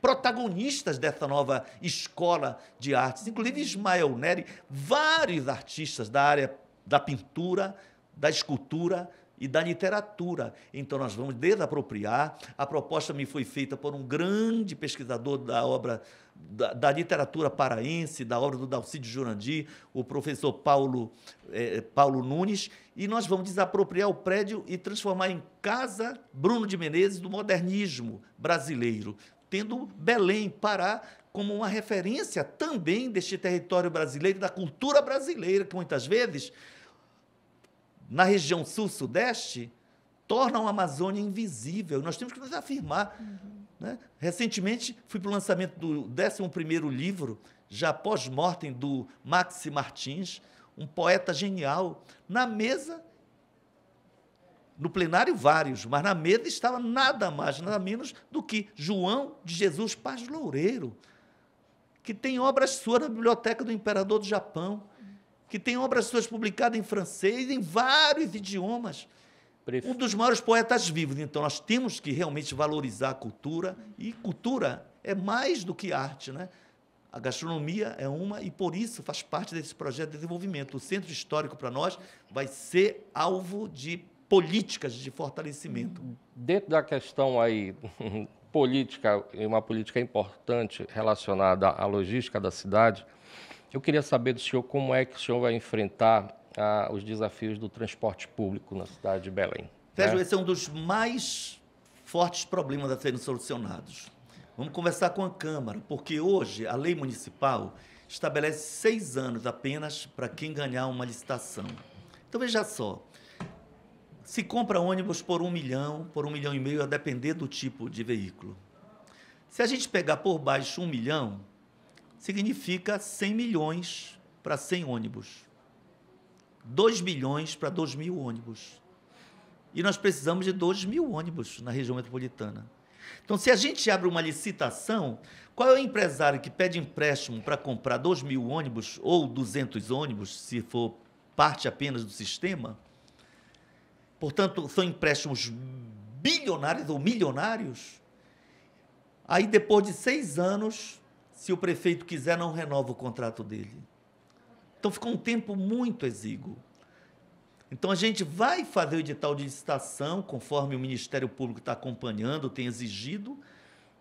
protagonistas dessa nova escola de artes, inclusive Ismael Neri, vários artistas da área da pintura, da escultura e da literatura. Então, nós vamos desapropriar. A proposta me foi feita por um grande pesquisador da obra da literatura paraense, da obra do Dalcídio Jurandir, o professor Paulo Nunes, e nós vamos desapropriar o prédio e transformar em Casa Bruno de Menezes do modernismo brasileiro, tendo Belém, Pará, como uma referência também deste território brasileiro, da cultura brasileira, que muitas vezes, na região sul-sudeste, tornam a Amazônia invisível. Nós temos que nos afirmar. Né? Recentemente, fui para o lançamento do 11º livro, já pós-mortem, do Maxi Martins, um poeta genial. Na mesa, no plenário vários, mas na mesa estava nada mais, nada menos do que João de Jesus Paz Loureiro, que tem obras suas na Biblioteca do Imperador do Japão, que tem obras suas publicadas em francês, em vários idiomas. Um dos maiores poetas vivos. Então, nós temos que realmente valorizar a cultura, e cultura é mais do que arte, né? A gastronomia é uma, e por isso faz parte desse projeto de desenvolvimento. O Centro Histórico, para nós, vai ser alvo de políticas de fortalecimento. Dentro da questão aí política, uma política importante relacionada à logística da cidade, eu queria saber do senhor como é que o senhor vai enfrentar os desafios do transporte público na cidade de Belém. Sérgio, esse é um dos mais fortes problemas a serem solucionados. Vamos conversar com a Câmara, porque hoje a lei municipal estabelece 6 anos apenas para quem ganhar uma licitação. Então, veja só, se compra ônibus por 1 milhão, por 1,5 milhão, a depender do tipo de veículo. Se a gente pegar por baixo 1 milhão, significa 100 milhões para 100 ônibus. 2 bilhões para 2.000 ônibus. E nós precisamos de 2.000 ônibus na região metropolitana. Então, se a gente abre uma licitação, qual é o empresário que pede empréstimo para comprar 2.000 ônibus ou 200 ônibus, se for parte apenas do sistema? Portanto, são empréstimos bilionários ou milionários. Aí, depois de 6 anos, se o prefeito quiser, não renova o contrato dele. Então, fica um tempo muito exíguo. Então, a gente vai fazer o edital de licitação, conforme o Ministério Público está acompanhando, tem exigido,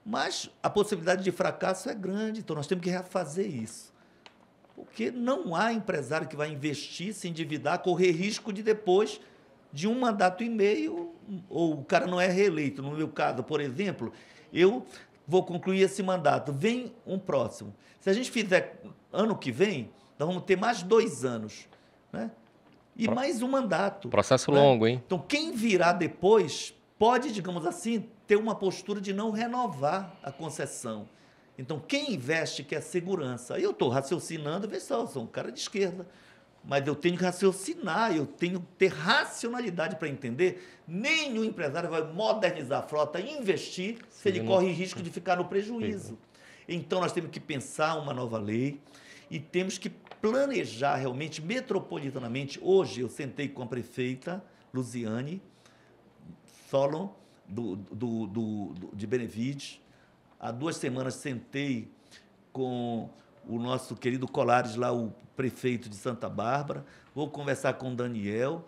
mas a possibilidade de fracasso é grande, então nós temos que refazer isso. Porque não há empresário que vai investir, se endividar, correr risco de depois de 1 mandato e meio, ou o cara não é reeleito. No meu caso, por exemplo, eu vou concluir esse mandato, vem um próximo. Se a gente fizer ano que vem, nós vamos ter mais 2 anos, né? E mais um mandato. Processo longo, hein? Então, quem virá depois pode, digamos assim, ter uma postura de não renovar a concessão. Então, quem investe quer segurança. Eu estou raciocinando, vê só, eu sou um cara de esquerda, mas eu tenho que raciocinar, eu tenho que ter racionalidade para entender. Nenhum empresário vai modernizar a frota e investir se ele corre risco de ficar no prejuízo. Então, nós temos que pensar uma nova lei e temos que planejar realmente, metropolitanamente. Hoje, eu sentei com a prefeita Luziane Solon, de Benevides. Há 2 semanas, sentei com o nosso querido Colares, lá, o prefeito de Santa Bárbara. Vou conversar com o Daniel.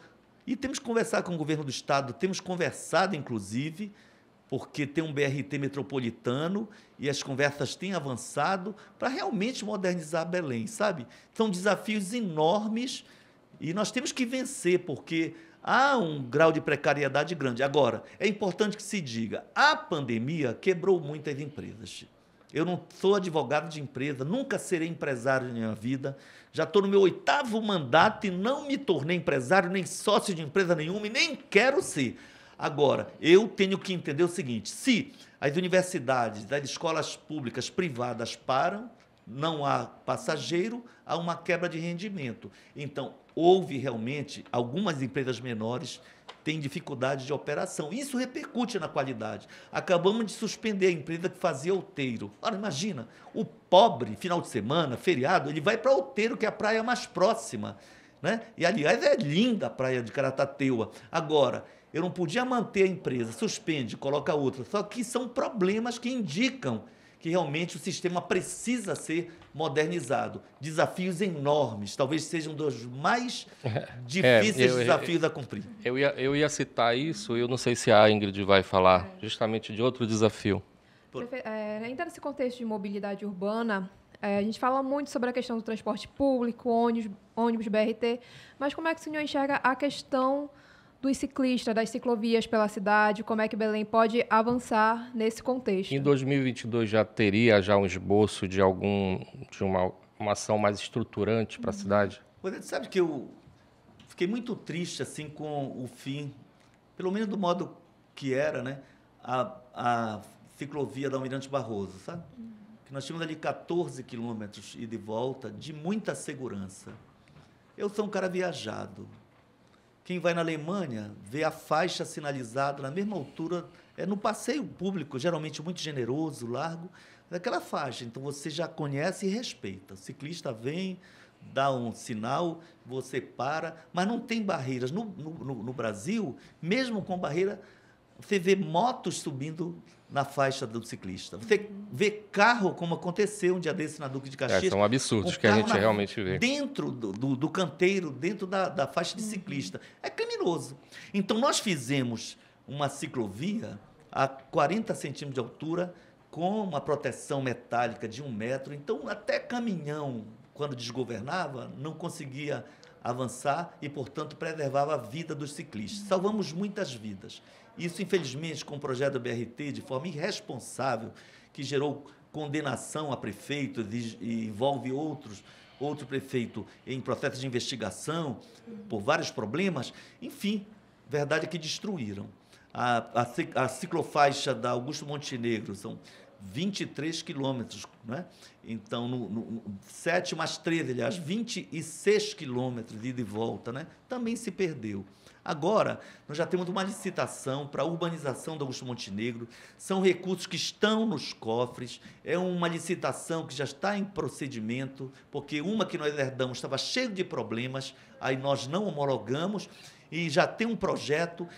E temos que conversar com o governo do Estado. Temos conversado, inclusive, porque tem um BRT metropolitano e as conversas têm avançado para realmente modernizar Belém, sabe? São desafios enormes e nós temos que vencer, porque há um grau de precariedade grande. Agora, é importante que se diga, a pandemia quebrou muitas empresas. Eu não sou advogado de empresa, nunca serei empresário na minha vida, já estou no meu 8º mandato e não me tornei empresário, nem sócio de empresa nenhuma e nem quero ser. Agora, eu tenho que entender o seguinte, se as universidades, as escolas públicas, privadas param, não há passageiro, há uma quebra de rendimento. Então, houve realmente, algumas empresas menores têm dificuldade de operação. Isso repercute na qualidade. Acabamos de suspender a empresa que fazia outeiro. Ora, imagina, o pobre, final de semana, feriado, ele vai para Outeiro, que é a praia mais próxima, né? E, aliás, é linda a praia de Caratateuá. Agora, eu não podia manter a empresa, suspende, coloca outra. Só que são problemas que indicam que realmente o sistema precisa ser modernizado. Desafios enormes, talvez sejam dos mais difíceis desafios a cumprir. Eu ia citar isso, eu não sei se a Ingrid vai falar justamente de outro desafio. Ainda nesse contexto de mobilidade urbana, a gente fala muito sobre a questão do transporte público, ônibus, BRT, mas como é que o senhor enxerga a questão dos ciclistas, das ciclovias pela cidade, como é que Belém pode avançar nesse contexto? Em 2022 já teria um esboço de uma ação mais estruturante para a cidade? Você sabe que eu fiquei muito triste assim com o fim, pelo menos do modo que era, né, a ciclovia da Almirante Barroso, sabe? Que nós tínhamos ali 14 quilômetros ida e volta de muita segurança. Eu sou um cara viajado. Quem vai na Alemanha vê a faixa sinalizada na mesma altura, no passeio público, geralmente muito generoso, largo, daquela faixa. Então, você já conhece e respeita. O ciclista vem, dá um sinal, você para, mas não tem barreiras. No Brasil, mesmo com barreira, você vê motos subindo na faixa do ciclista. Você vê carro, como aconteceu um dia desse na Duque de Caxias. São absurdos que a gente realmente vê. Dentro do canteiro, dentro da faixa de ciclista. É criminoso. Então, nós fizemos uma ciclovia a 40 centímetros de altura, com uma proteção metálica de 1 metro. Então, até caminhão, quando desgovernava, não conseguia avançar e, portanto, preservava a vida dos ciclistas. Salvamos muitas vidas. Isso, infelizmente, com o projeto do BRT, de forma irresponsável, que gerou condenação a prefeitos e envolve outro prefeito em processo de investigação por vários problemas. Enfim, verdade é que destruíram. A ciclofaixa da Augusto Montenegro são 23 quilômetros, né? Então, no 7 mais 13, aliás, 26 quilômetros de ida e volta, né? Também se perdeu. Agora, nós já temos uma licitação para a urbanização do Augusto Montenegro, são recursos que estão nos cofres, é uma licitação que já está em procedimento, porque uma que nós herdamos estava cheia de problemas, aí nós não homologamos, e já tem um projeto,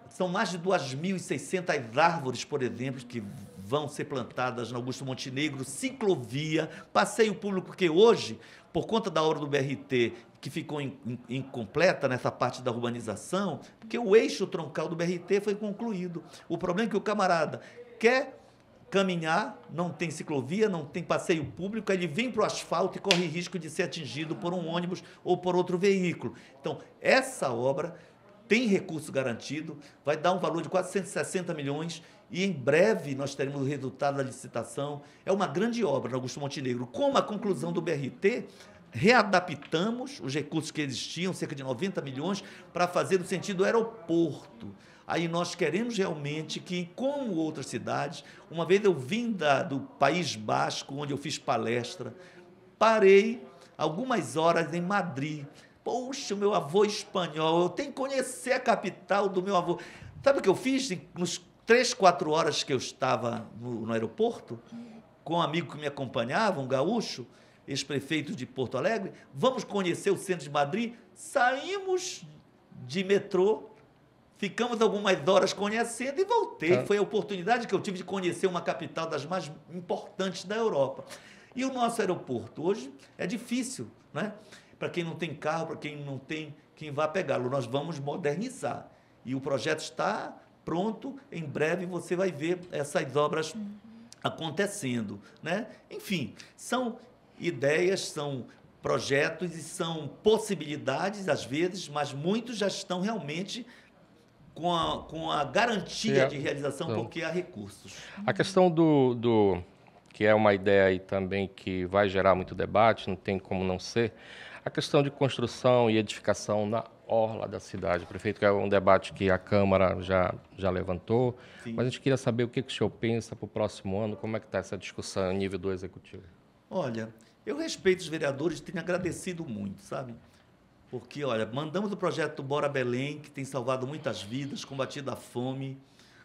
são mais de 2.600 árvores, por exemplo, que vão ser plantadas no Augusto Montenegro, ciclovia, passeio público, porque hoje, por conta da obra do BRT, que ficou incompleta nessa parte da urbanização, porque o eixo troncal do BRT foi concluído. O problema é que o camarada quer caminhar, não tem ciclovia, não tem passeio público, aí ele vem para o asfalto e corre risco de ser atingido por um ônibus ou por outro veículo. Então, essa obra tem recurso garantido, vai dar um valor de quase 160 milhões e em breve nós teremos o resultado da licitação. É uma grande obra no Augusto Montenegro. Com a conclusão do BRT, readaptamos os recursos que existiam, cerca de 90 milhões, para fazer no sentido do aeroporto. Aí nós queremos realmente que, como outras cidades, uma vez eu vim do País Basco, onde eu fiz palestra, parei algumas horas em Madrid. Poxa, o meu avô espanhol, eu tenho que conhecer a capital do meu avô. Sabe o que eu fiz? Nos 3, 4 horas que eu estava no aeroporto, com um amigo que me acompanhava, um gaúcho, ex-prefeito de Porto Alegre, vamos conhecer o centro de Madrid, saímos de metrô, ficamos algumas horas conhecendo e voltei. Foi a oportunidade que eu tive de conhecer uma capital das mais importantes da Europa. E o nosso aeroporto hoje é difícil, né? Para quem não tem carro, para quem não tem quem vá pegá-lo. Nós vamos modernizar. E o projeto está pronto, em breve você vai ver essas obras acontecendo, né? Enfim, são ideias, são projetos e são possibilidades, às vezes, mas muitos já estão realmente com a garantia de realização, porque há recursos. A questão que é uma ideia aí também que vai gerar muito debate, não tem como não ser, a questão de construção e edificação na orla da cidade. Prefeito, que é um debate que a Câmara já levantou, sim, mas a gente queria saber o que o senhor pensa para o próximo ano, como é que está essa discussão a nível do Executivo? Olha, eu respeito os vereadores, tenho agradecido muito, sabe? Porque, olha, mandamos o projeto Bora Belém, que tem salvado muitas vidas, combatido a fome,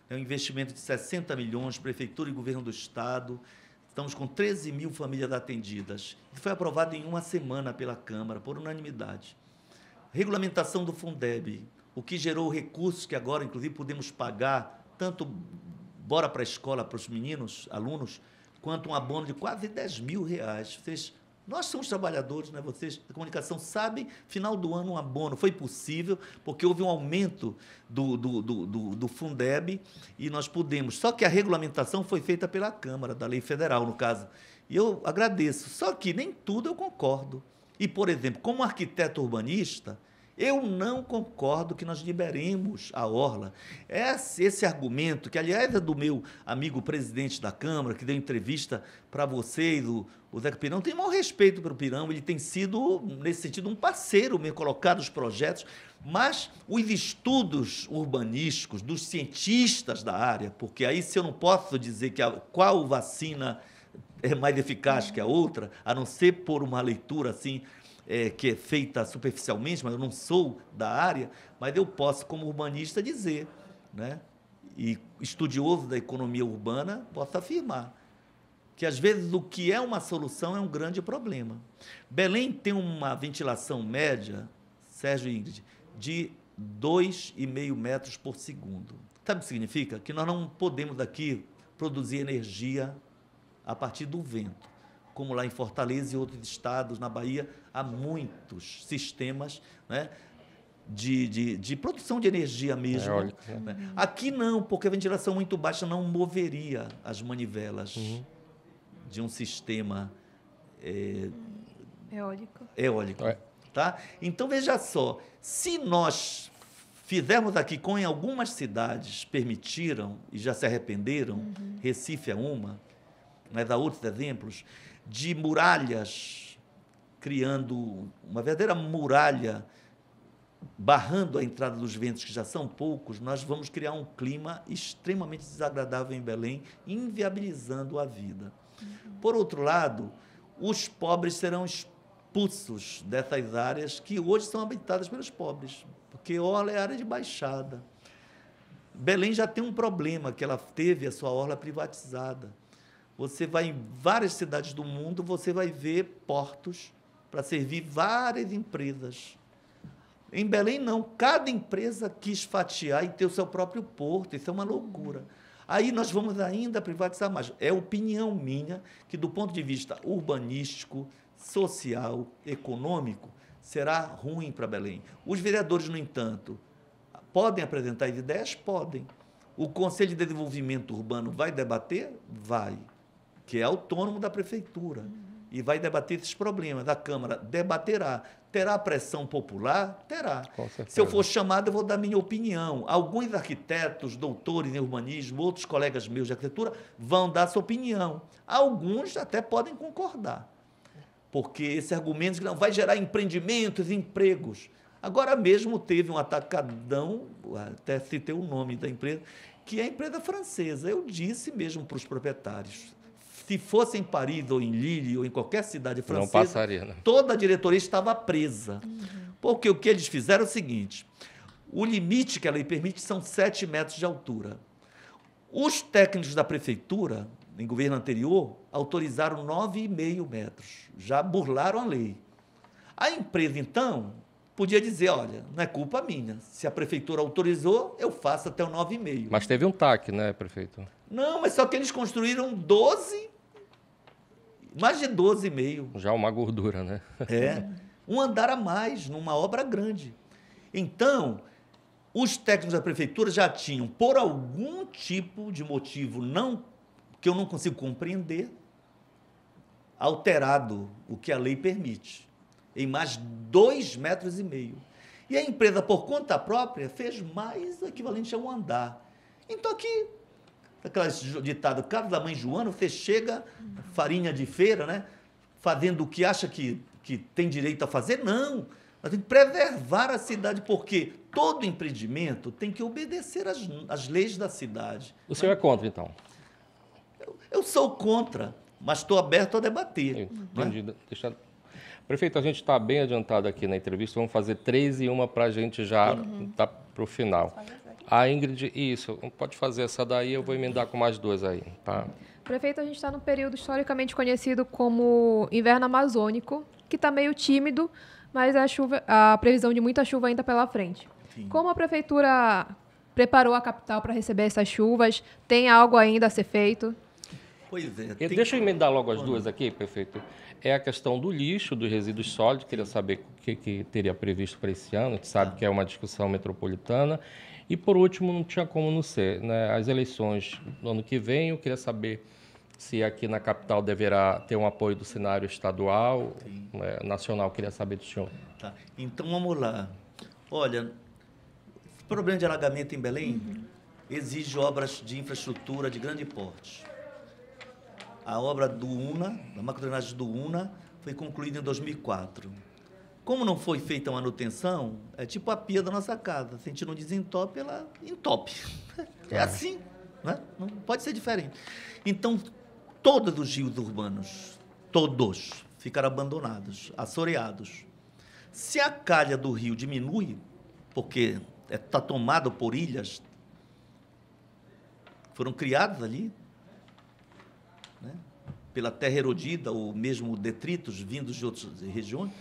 é um investimento de 60 milhões, Prefeitura e Governo do Estado, estamos com 13 mil famílias atendidas. Foi aprovado em uma semana pela Câmara, por unanimidade. Regulamentação do Fundeb, o que gerou recursos que agora, inclusive, podemos pagar, tanto Bora para a Escola, para os meninos, alunos, quanto um abono de quase 10 mil reais. Nós somos trabalhadores, né? Vocês da comunicação sabem, final do ano um abono. Foi possível, porque houve um aumento do Fundeb e nós pudemos. Só que a regulamentação foi feita pela Câmara, da lei federal, no caso. E eu agradeço. Só que nem tudo eu concordo. E, por exemplo, como arquiteto urbanista, eu não concordo que nós liberemos a orla. Esse argumento, que, aliás, é do meu amigo presidente da Câmara, que deu entrevista para vocês, o Zeca Pirão, tem maior respeito pelo Pirão, ele tem sido, nesse sentido, um parceiro meu, colocado os projetos, mas os estudos urbanísticos dos cientistas da área, porque aí se eu não posso dizer qual vacina é mais eficaz que a outra, a não ser por uma leitura assim, que é feita superficialmente, mas eu não sou da área, mas eu posso, como urbanista, dizer, né? E estudioso da economia urbana, posso afirmar que, às vezes, o que é uma solução é um grande problema. Belém tem uma ventilação média, Sérgio e Ingrid, de 2,5 metros por segundo. Sabe o que significa? Que nós não podemos aqui produzir energia a partir do vento. Como lá em Fortaleza e outros estados, na Bahia, há muitos sistemas, né, de produção de energia mesmo. Eólica, né? Aqui não, porque a ventilação muito baixa não moveria as manivelas de um sistema eólico. eólico. Tá? Então, veja só, se nós fizermos aqui, como em algumas cidades permitiram e já se arrependeram, Recife é uma, mas há outros exemplos, de muralhas, criando uma verdadeira muralha, barrando a entrada dos ventos, que já são poucos, nós vamos criar um clima extremamente desagradável em Belém, inviabilizando a vida. Por outro lado, os pobres serão expulsos dessas áreas que hoje são habitadas pelos pobres, porque orla é área de baixada. Belém já tem um problema, que ela teve a sua orla privatizada. Você vai em várias cidades do mundo, você vai ver portos para servir várias empresas. Em Belém, não. Cada empresa quis fatiar e ter o seu próprio porto. Isso é uma loucura. Aí nós vamos ainda privatizar mais. É opinião minha que, do ponto de vista urbanístico, social, econômico, será ruim para Belém. Os vereadores, no entanto, podem apresentar ideias? Podem. O Conselho de Desenvolvimento Urbano vai debater? Vai. Que é autônomo da prefeitura. E vai debater esses problemas. A Câmara debaterá. Terá pressão popular? Terá. Se eu for chamado, eu vou dar minha opinião. Alguns arquitetos, doutores em urbanismo, outros colegas meus de arquitetura, vão dar sua opinião. Alguns até podem concordar. Porque esse argumento que não vai gerar empreendimentos, empregos. Agora mesmo teve um atacadão, até citei o nome da empresa, que é a empresa francesa. Eu disse mesmo para os proprietários, se fosse em Paris, ou em Lille, ou em qualquer cidade francesa, não passaria, né? Toda a diretoria estava presa. Porque o que eles fizeram é o seguinte, o limite que a lei permite são 7 metros de altura. Os técnicos da prefeitura, em governo anterior, autorizaram 9,5 metros. Já burlaram a lei. A empresa, então, podia dizer, olha, não é culpa minha. Se a prefeitura autorizou, eu faço até o 9,5. Mas teve um TAC, né, prefeito? Não, mas só que eles construíram 12, mais de 12,5. Já uma gordura, né? É, um andar a mais, numa obra grande. Então, os técnicos da prefeitura já tinham, por algum tipo de motivo que eu não consigo compreender, alterado o que a lei permite, em mais 2,5 metros. E a empresa, por conta própria, fez mais o equivalente a um andar. Então, aqui, aquela ditado, casa da mãe Joana, você chega, farinha de feira, né? Fazendo o que acha que tem direito a fazer? Não. Nós temos que preservar a cidade, porque todo empreendimento tem que obedecer às leis da cidade. O senhor é contra, então? Eu sou contra, mas estou aberto a debater. Entendi. Né? Prefeito, a gente está bem adiantado aqui na entrevista, vamos fazer 3 e 1 para a gente já para o final. A Ingrid, isso, pode fazer essa daí, eu vou emendar com mais 2 aí, tá? Prefeito, a gente está num período historicamente conhecido como inverno amazônico, que está meio tímido, mas a previsão de muita chuva ainda pela frente. Sim. Como a prefeitura preparou a capital para receber essas chuvas? Tem algo ainda a ser feito? Pois é. Deixa eu emendar logo as 2 aqui, prefeito. É a questão do lixo, dos resíduos sólidos, queria saber o que teria previsto para esse ano, a gente sabe que é uma discussão metropolitana. E, por último, não tinha como não ser, né? As eleições no ano que vem, eu queria saber se aqui na capital deverá ter um apoio do cenário estadual, nacional, queria saber do senhor. Tá. Então, vamos lá. Olha, o problema de alagamento em Belém exige obras de infraestrutura de grande porte. A obra do UNA, da macrodrenagem do UNA, foi concluída em 2004. Como não foi feita a manutenção, é tipo a pia da nossa casa. Se a gente não desentope, ela entope. É assim, né? Não pode ser diferente. Então, todos os rios urbanos, todos, ficaram abandonados, assoreados. Se a calha do rio diminui, porque está tomado por ilhas, foram criadas ali, né, pela terra erodida ou mesmo detritos vindos de outras regiões,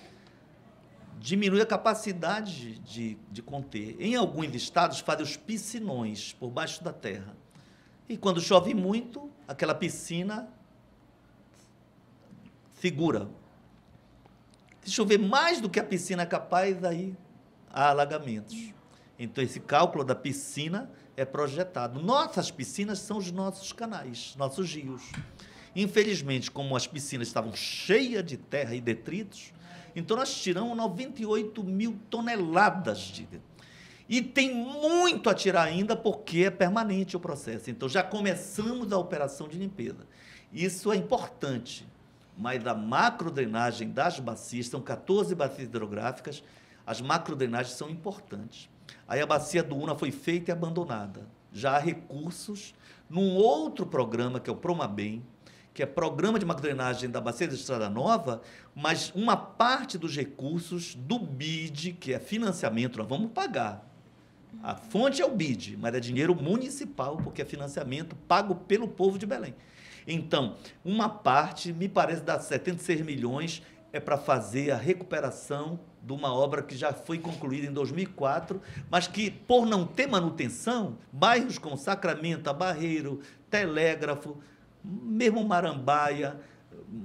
diminui a capacidade de conter. Em alguns estados, fazem os piscinões por baixo da terra. E quando chove muito, aquela piscina segura. Se chover mais do que a piscina é capaz, aí há alagamentos. Então, esse cálculo da piscina é projetado. Nossas piscinas são os nossos canais, nossos rios. Infelizmente, como as piscinas estavam cheias de terra e detritos, Então, nós tiramos 98 mil toneladas de... E tem muito a tirar ainda, porque é permanente o processo. Então, já começamos a operação de limpeza. Isso é importante, mas a macrodrenagem das bacias, são 14 bacias hidrográficas, as macrodrenagens são importantes. Aí a bacia do Una foi feita e abandonada. Já há recursos num outro programa, que é o Promabem, que é Programa de Macrodrenagem da Bacia da Estrada Nova, mas uma parte dos recursos do BID, que é financiamento, nós vamos pagar. A fonte é o BID, mas é dinheiro municipal, porque é financiamento pago pelo povo de Belém. Então, uma parte, me parece, dá 76 milhões, é para fazer a recuperação de uma obra que já foi concluída em 2004, mas que, por não ter manutenção, bairros como Sacramento, Barreiro, Telégrafo, mesmo Marambaia,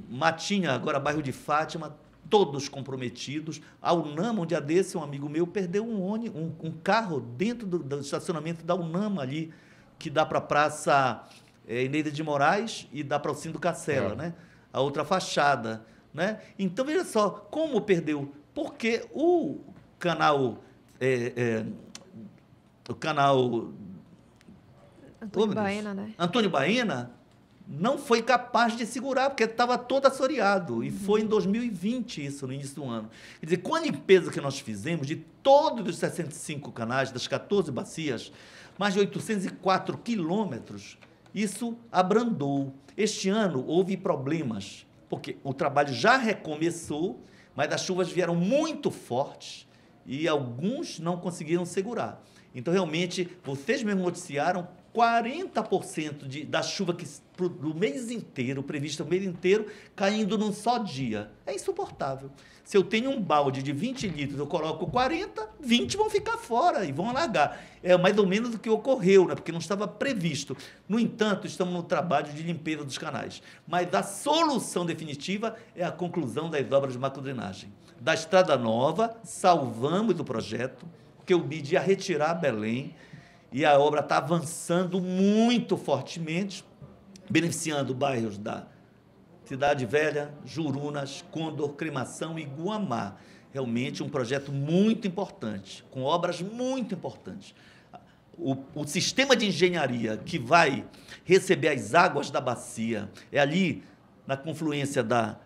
Matinha, agora bairro de Fátima, todos comprometidos. A UNAMA, um dia desse, um amigo meu perdeu um carro dentro do estacionamento da UNAMA ali, que dá para a Praça Eneida de Moraes e dá para o Cindo Cacela, né? A outra fachada, né? Então, veja só, como perdeu? Porque o canal Antônio Baena, né? Antônio Baena não foi capaz de segurar, porque estava todo assoreado. E foi em 2020 isso, no início do ano. Quer dizer, com a limpeza que nós fizemos de todos os 65 canais, das 14 bacias, mais de 804 quilômetros, isso abrandou. Este ano houve problemas, porque o trabalho já recomeçou, mas as chuvas vieram muito fortes e alguns não conseguiram segurar. Então, realmente, vocês mesmo noticiaram 40% da chuva do mês inteiro, prevista o mês inteiro, caindo num só dia. É insuportável. Se eu tenho um balde de 20 litros, eu coloco 40, 20 vão ficar fora e vão alagar. É mais ou menos o que ocorreu, né? Porque não estava previsto. No entanto, estamos no trabalho de limpeza dos canais. Mas a solução definitiva é a conclusão das obras de macrodrenagem. Da Estrada Nova, salvamos o projeto, porque o BID ia retirar Belém, e a obra está avançando muito fortemente, beneficiando bairros da Cidade Velha, Jurunas, Condor, Cremação e Guamá. Realmente um projeto muito importante, com obras muito importantes. O sistema de engenharia que vai receber as águas da bacia é ali na confluência da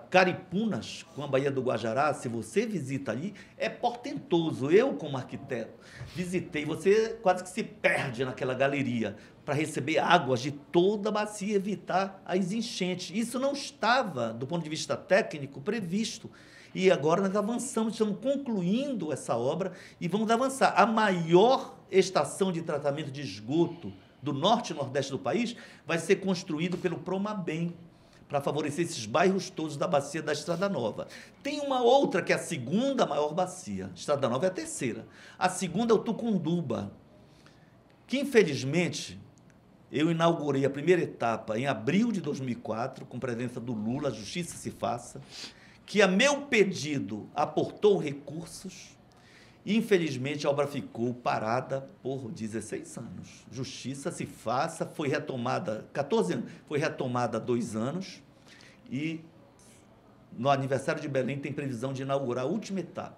Caripunas com a Baía do Guajará. Se você visita ali, é portentoso. Eu, como arquiteto, visitei, você quase que se perde naquela galeria para receber águas de toda a bacia, evitar as enchentes. Isso não estava, do ponto de vista técnico, previsto. E agora nós avançamos, estamos concluindo essa obra e vamos avançar. A maior estação de tratamento de esgoto do norte e nordeste do país vai ser construído pelo Promabem, para favorecer esses bairros todos da bacia da Estrada Nova. Tem uma outra, que é a segunda maior bacia. Estrada Nova é a terceira. A segunda é o Tucunduba, que, infelizmente, eu inaugurei a primeira etapa em abril de 2004, com presença do Lula, Justiça Se Faça, que, a meu pedido, aportou recursos e, infelizmente, a obra ficou parada por 16 anos. Justiça Se Faça, foi retomada, 14 anos, foi retomada há 2 anos e, no aniversário de Belém, tem previsão de inaugurar a última etapa.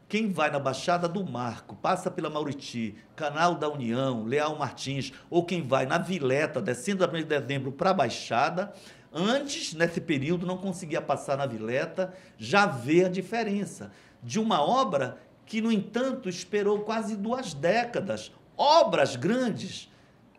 Quem vai na Baixada do Marco, passa pela Mauriti, Canal da União, Leal Martins, ou quem vai na Vileta, descendo da 1º de dezembro para a Baixada, antes, nesse período, não conseguia passar na Vileta, já vê a diferença de uma obra que, no entanto, esperou quase 2 décadas. Obras grandes,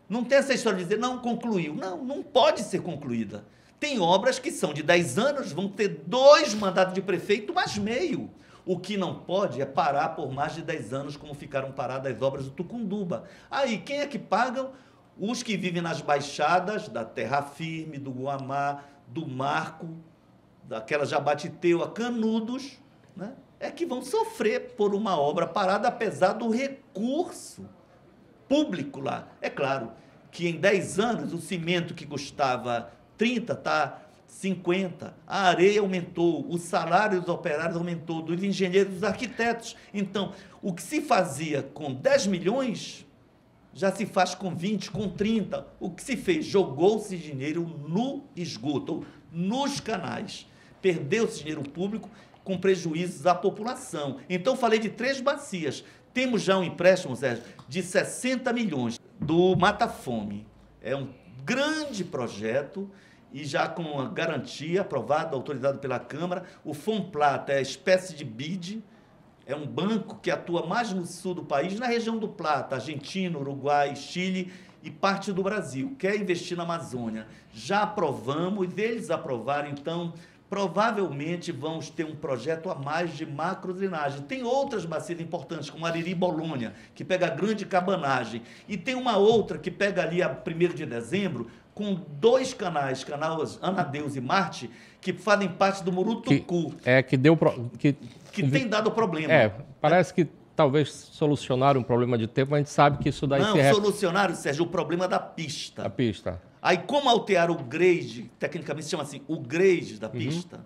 não tem essa história de dizer, não concluiu. Não, não pode ser concluída. Tem obras que são de 10 anos, vão ter 2 mandatos de prefeito, mais meio. O que não pode é parar por mais de 10 anos, como ficaram paradas as obras do Tucunduba. Aí, quem é que pagam? Os que vivem nas baixadas da Terra Firme, do Guamá, do Marco, daquela Jabatiteu, a Canudos, né? É que vão sofrer por uma obra parada, apesar do recurso público lá. É claro que em 10 anos o cimento que custava 30 está 50, a areia aumentou, o salário dos operários aumentou, dos engenheiros, dos arquitetos. Então, o que se fazia com 10 milhões, já se faz com 20, com 30. O que se fez? Jogou-se dinheiro no esgoto, nos canais. Perdeu-se dinheiro público com prejuízos à população. Então, falei de 3 bacias. Temos já um empréstimo, Sérgio, de 60 milhões do Mata Fome. É um grande projeto e já com a garantia aprovada, autorizado pela Câmara. O Fomplata é espécie de BID, é um banco que atua mais no sul do país, na região do Plata, Argentina, Uruguai, Chile e parte do Brasil. Quer investir na Amazônia. Já aprovamos, e eles aprovaram, então, provavelmente vamos ter um projeto a mais de macrodrenagem. Tem outras bacias importantes, como Ariri Bolônia, que pega a grande cabanagem. E tem uma outra que pega ali a 1º de dezembro, com 2 canais Anadeus e Marte, que fazem parte do Murutucu. Que tem dado problema. Parece que talvez solucionaram um problema de tempo, mas a gente sabe que isso daí... Não, solucionaram, Sérgio, o problema da pista. A pista. Aí, como alteraram o grade, tecnicamente se chama assim, o grade da pista,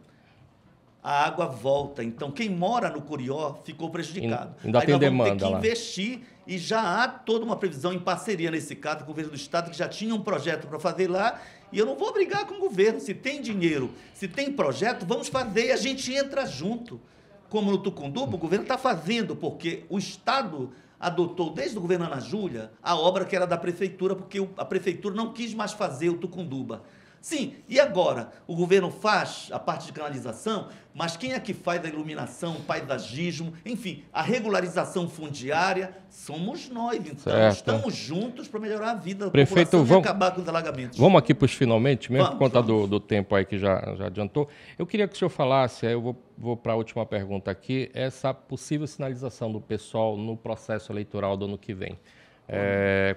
a água volta. Então, quem mora no Curió ficou prejudicado. Ainda tem demanda lá. Vamos ter que investir e já há toda uma previsão em parceria, nesse caso, com o governo do Estado, que já tinha um projeto para fazer lá. E eu não vou brigar com o governo. Se tem dinheiro, se tem projeto, vamos fazer e a gente entra junto. Como no Tucunduba, o governo está fazendo, porque o Estado adotou, desde o governo Ana Júlia, a obra que era da prefeitura, porque a prefeitura não quis mais fazer o Tucunduba. Sim, e agora? O governo faz a parte de canalização, mas quem é que faz a iluminação, o paisagismo, enfim, a regularização fundiária? Somos nós, então. Certo. Estamos juntos para melhorar a vida da Prefeito, população e acabar com os alagamentos. Vamos aqui para os finalmente, mesmo por conta vamos. do tempo aí que já adiantou. Eu queria que o senhor falasse, aí eu vou para a última pergunta aqui, essa possível sinalização do PSOL no processo eleitoral do ano que vem.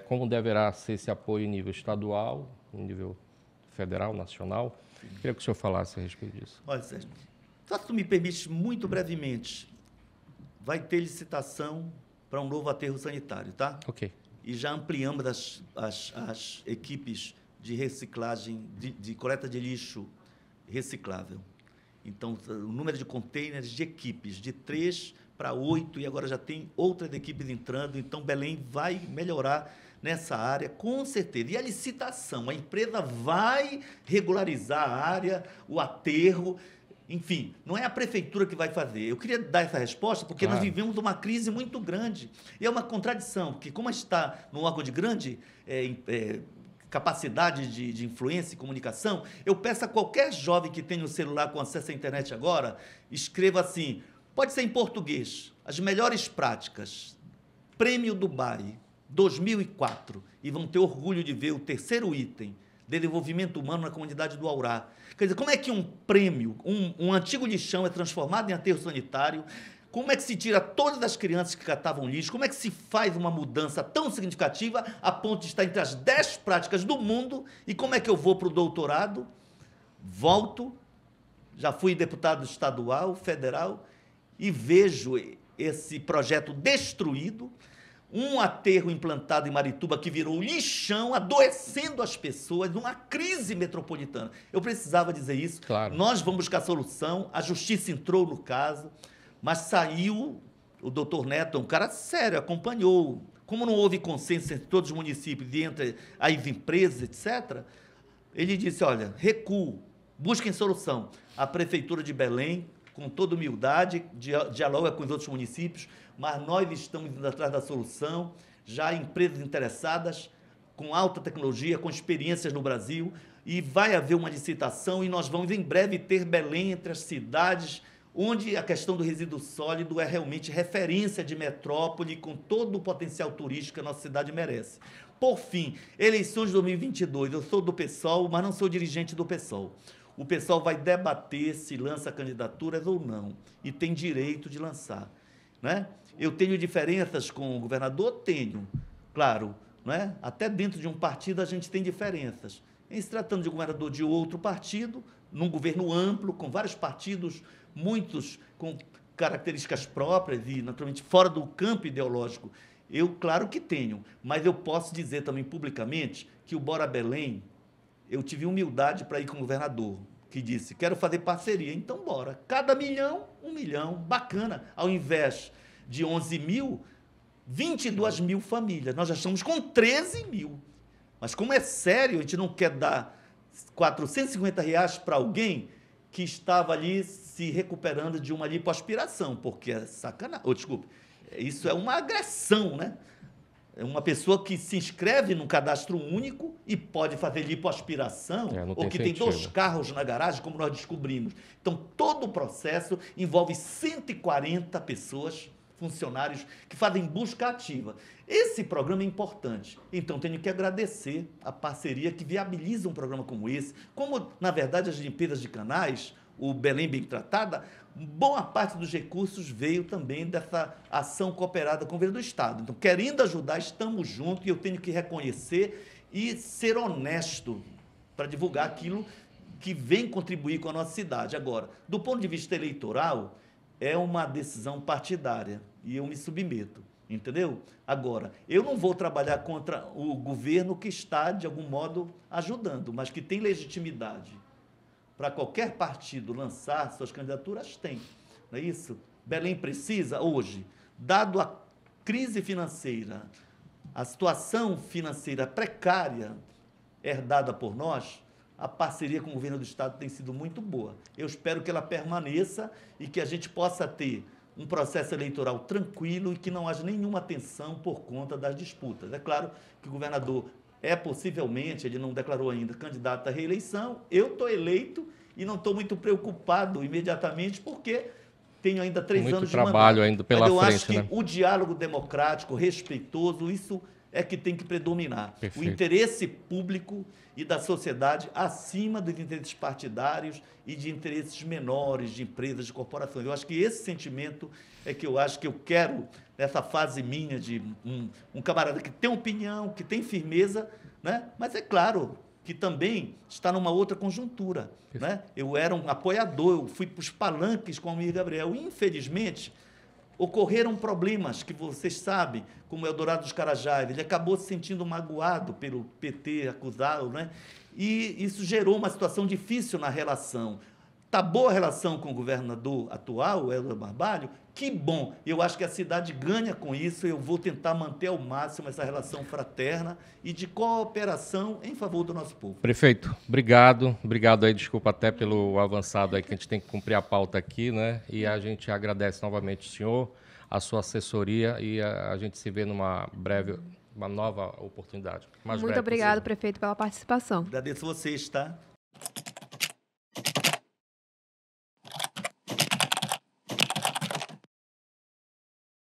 Como deverá ser esse apoio em nível estadual, em nível federal, nacional? Queria que o senhor falasse a respeito disso. Olha, Sérgio, só se tu me permite, muito brevemente, vai ter licitação para um novo aterro sanitário, tá? Ok. E já ampliamos as equipes de reciclagem, de coleta de lixo reciclável. Então, o número de containers de equipes, de 3 para 8, e agora já tem outras equipes entrando, então Belém vai melhorar nessa área, com certeza. E a licitação, a empresa vai regularizar a área, o aterro, enfim, não é a prefeitura que vai fazer. Eu queria dar essa resposta porque nós vivemos uma crise muito grande. E é uma contradição, porque como está num órgão de grande capacidade de influência e comunicação, eu peço a qualquer jovem que tenha um celular com acesso à internet agora, escreva assim, pode ser em português, as melhores práticas, Prêmio Dubai, 2004, e vão ter orgulho de ver o 3º item, desenvolvimento humano na comunidade do Aurá. Quer dizer, como é que um prêmio, um antigo lixão é transformado em aterro sanitário? Como é que se tira todas as crianças que catavam lixo? Como é que se faz uma mudança tão significativa a ponto de estar entre as 10 práticas do mundo? E como é que eu vou para o doutorado? Volto, já fui deputado estadual, federal, e vejo esse projeto destruído, um aterro implantado em Marituba que virou lixão, adoecendo as pessoas, numa crise metropolitana. Eu precisava dizer isso. Claro. Nós vamos buscar solução, a justiça entrou no caso, mas saiu, o doutor Neto, um cara sério, acompanhou. Como não houve consenso entre todos os municípios e entre as empresas, etc., ele disse, olha, recuo, busquem solução. A Prefeitura de Belém, com toda humildade, dialoga com os outros municípios, mas nós estamos indo atrás da solução, já há empresas interessadas, com alta tecnologia, com experiências no Brasil, e vai haver uma licitação e nós vamos em breve ter Belém entre as cidades onde a questão do resíduo sólido é realmente referência de metrópole, com todo o potencial turístico que a nossa cidade merece. Por fim, eleições de 2022, eu sou do PSOL, mas não sou dirigente do PSOL. O PSOL vai debater se lança candidaturas ou não, e tem direito de lançar, né? Eu tenho diferenças com o governador? Tenho, claro, né? Até dentro de um partido a gente tem diferenças. Em se tratando de um governador de outro partido, num governo amplo, com vários partidos, muitos com características próprias e, naturalmente, fora do campo ideológico, eu, claro que tenho, mas eu posso dizer também publicamente que o Bora Belém, eu tive humildade para ir com o governador, que disse, quero fazer parceria, então bora. Cada milhão, 1 milhão, bacana. Ao invés de 11 mil, 22 mil famílias. Nós já estamos com 13 mil. Mas como é sério, a gente não quer dar R$ 450 para alguém, que estava ali se recuperando de uma lipoaspiração, porque é sacanagem. Oh, desculpe, isso é uma agressão, né? É uma pessoa que se inscreve num cadastro único e pode fazer lipoaspiração, ou que tem 2 carros na garagem, como nós descobrimos. Então, todo o processo envolve 140 pessoas, funcionários, que fazem busca ativa. Esse programa é importante. Então, tenho que agradecer a parceria que viabiliza um programa como esse. Como, na verdade, as limpezas de canais, o Belém Bem Tratada, boa parte dos recursos veio também dessa ação cooperada com o governo do Estado. Então, querendo ajudar, estamos juntos e eu tenho que reconhecer e ser honesto para divulgar aquilo que vem contribuir com a nossa cidade. Agora, do ponto de vista eleitoral, é uma decisão partidária e eu me submeto, entendeu? Agora, eu não vou trabalhar contra o governo que está, de algum modo, ajudando, mas que tem legitimidade para qualquer partido lançar suas candidaturas, tem. Não é isso? Belém precisa, hoje, dado a crise financeira, a situação financeira precária herdada por nós, a parceria com o governo do Estado tem sido muito boa. Eu espero que ela permaneça e que a gente possa ter um processo eleitoral tranquilo e que não haja nenhuma tensão por conta das disputas. É claro que o governador possivelmente, ele não declarou ainda, candidato à reeleição. Eu estou eleito e não estou muito preocupado imediatamente, porque tenho ainda 3 anos de mandato. Muito trabalho ainda pela frente, né? Eu acho que o diálogo democrático, respeitoso, isso é que tem que predominar. Perfeito. O interesse público e da sociedade acima dos interesses partidários e de interesses menores, de empresas, de corporações. Eu acho que esse sentimento é que eu acho que eu quero, nessa fase minha de um camarada que tem opinião, que tem firmeza, né? Mas é claro que também está numa outra conjuntura, né? Eu era um apoiador, eu fui para os palanques com o Almir Gabriel. Infelizmente, ocorreram problemas que vocês sabem, como o Eldorado dos Carajás. Ele acabou se sentindo magoado pelo PT, acusado, né? E isso gerou uma situação difícil na relação. Está boa a relação com o governador atual, o Helder Barbalho? Que bom! Eu acho que a cidade ganha com isso. Eu vou tentar manter ao máximo essa relação fraterna e de cooperação em favor do nosso povo. Prefeito, obrigado. Obrigado aí, desculpa até pelo avançado aí, que a gente tem que cumprir a pauta aqui, né? E a gente agradece novamente o senhor, a sua assessoria, e a gente se vê numa breve, uma nova oportunidade. Muito obrigado, prefeito, pela participação. Agradeço vocês, tá?